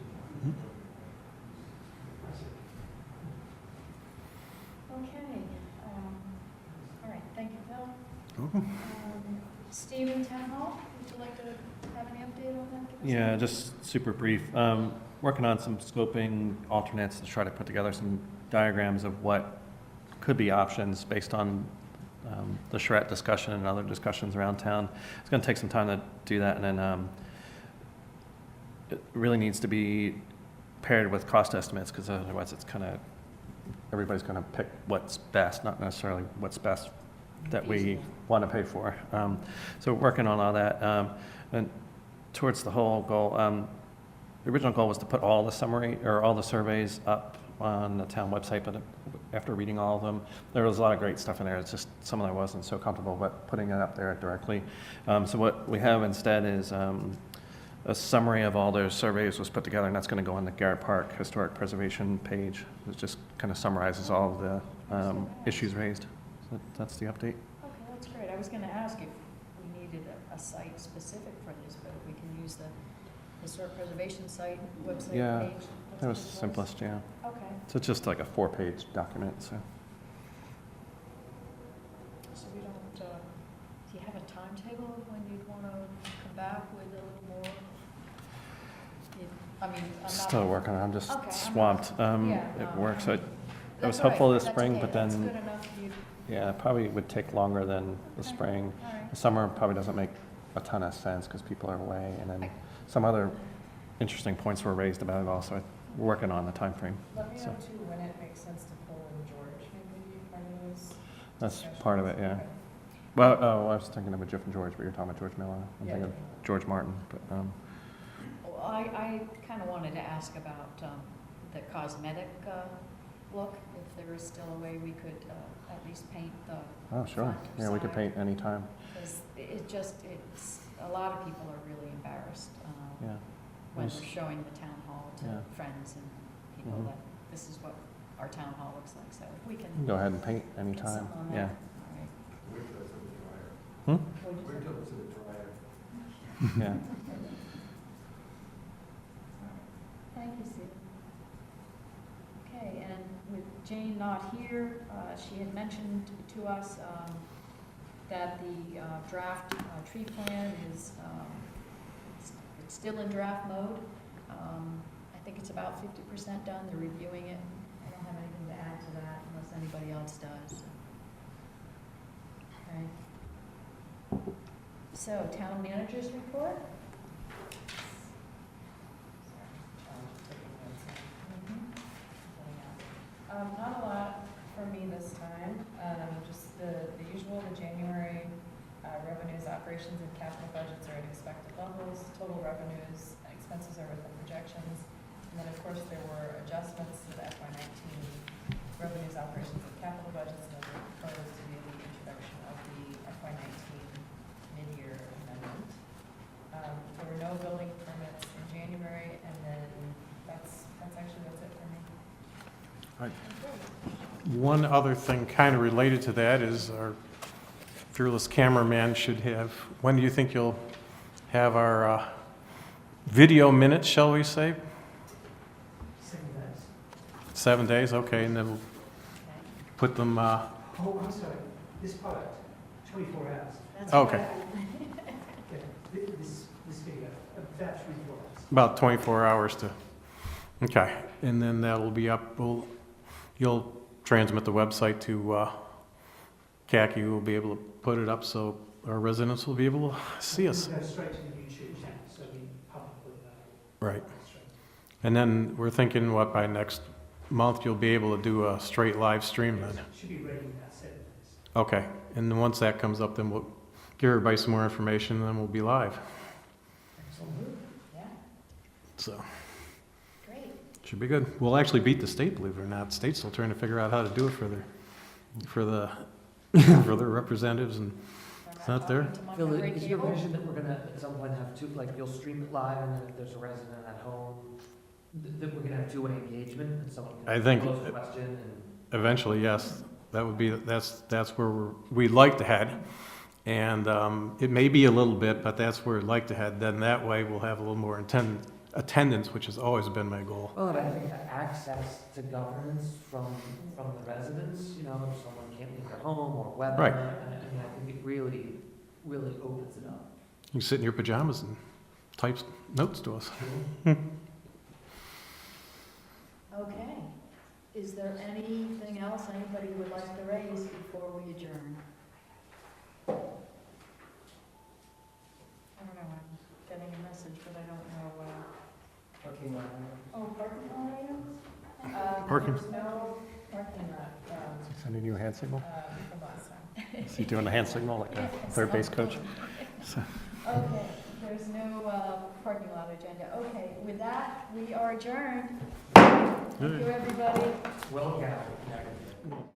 Okay, all right, thank you, Phil. Okay. Stephen, Town Hall, would you like to have any update on that? Give us Yeah, an- just super brief. Working on some scoping alternates to try to put together some diagrams of what could be options based on the charrette discussion and other discussions around town. It's going to take some time to do that, and then it really needs to be paired with cost estimates, because otherwise it's kind of, everybody's going to pick what's best, not necessarily what's best that we Feasible. want to pay for. So working on all that. And towards the whole goal, the original goal was to put all the summary, or all the surveys up on the town website, but after reading all of them, there was a lot of great stuff in there. It's just some of them I wasn't so comfortable with putting it up there directly. So what we have instead is a summary of all their surveys was put together, and that's going to go on the Garrett Park Historic Preservation page. It just kind of summarizes all of the issues raised. So that's the update. Okay, that's great. I was going to ask if we needed a site specific for this, but if we can use the Historic Preservation site website Yeah, page. that's That was good for us. simplest, yeah. Okay, So it's just like a 4-page document, so. so we don't, do you have a timetable of when you'd want to come back with a little more? I mean, I'm not. Still working on it, I'm just Okay, I'm not- swamped. yeah, It no, works. I was That's all hopeful right. this That's spring, okay. but That's then, good enough. yeah, it probably would take longer than the Okay. spring. All right. The summer probably doesn't make a ton of sense because people are away, and then I- some other interesting points were raised about it also. We're working on the timeframe. Let me know So- too when it makes sense to pull in George, maybe part of those. That's discussions. part of it, yeah. Okay. Well, I was thinking of a different George, but you're talking about George Miller. I'm Yeah. thinking of George Martin, but, Well, I kind of wanted to ask about the cosmetic look, if there is still a way we could at least paint the, oh, sure. front or Yeah, we could side. paint anytime. because it's, a lot of people are really embarrassed Yeah. when Yes. we're showing the town hall to Yeah. friends and people Mhm. that this is what our town hall looks like, so if we You can. can go ahead and paint get anytime. something on Yeah. that. All right. Hmm? What'd you say? Yeah. Thank you, Sue. Okay, and with Jane not here, she had mentioned to us that the draft tree plan is, it's still in draft mode. I think it's about 50% done, they're reviewing it. I don't have anything to add to that unless anybody else does. Okay. So, town managers report? Not a lot for me this time, just the usual, the January revenues, operations, and capital budgets are at expected levels, total revenues, expenses are within projections, and then, of course, there were adjustments to the FY19 revenues, operations, and capital budgets, and those are proposed to be the introduction of the FY19 mid-year amendment. There were no building permits in January, and then that's it for me. One other thing kind of related to that is our fearless cameraman should have, when do you think you'll have our video minutes, shall we say? 7 days. 7 days, okay, and then we'll put them, Oh, I'm sorry, this product, 24 hours. That's Okay. right. Yeah, this video, about 24 hours. about 24 hours to, okay. And then that'll be up, you'll transmit the website to CACI, who will be able to put it up so our residents will be able to see us. Go straight to the YouTube channel, so the public will Right. straight. And then we're thinking, what, by next month, you'll be able to do a straight live stream then? Should be ready in about 7 days. Okay, and then once that comes up, then we'll give everybody some more information, and then we'll be live. Excellent. Yeah, So, Great. should be good. We'll actually beat the state, believe it or not. The state's still trying to figure out how to do it for the for their representatives, and it's not there. Phil, is your vision that we're gonna at some point have two, like you'll stream it live and then if there's a resident at home, that we're gonna have two-way engagement and someone I can think- pose a question and. Eventually, yes, that would be, that's where we'd like to head. And it may be a little bit, but that's where we'd like to head. Then that way, we'll have a little more attendance, which has always been my goal. Well, and I think access to governance from the residents, you know, if someone can't leave their home or weather. Right. I mean, I think it really, really opens it up. You can sit in your pajamas and type notes to us. Okay. Is there anything else anybody would like to raise before we adjourn? I don't know, I'm getting a message, but I don't know, parking lot. oh, parking lot items? Parking. There's no parking lot, Sending you a hand signal? from last time. Is he doing a hand signal like a third base coach? Okay, there's no parking lot agenda. Okay, with that, we are adjourned. Thank you, everybody. Well gathered.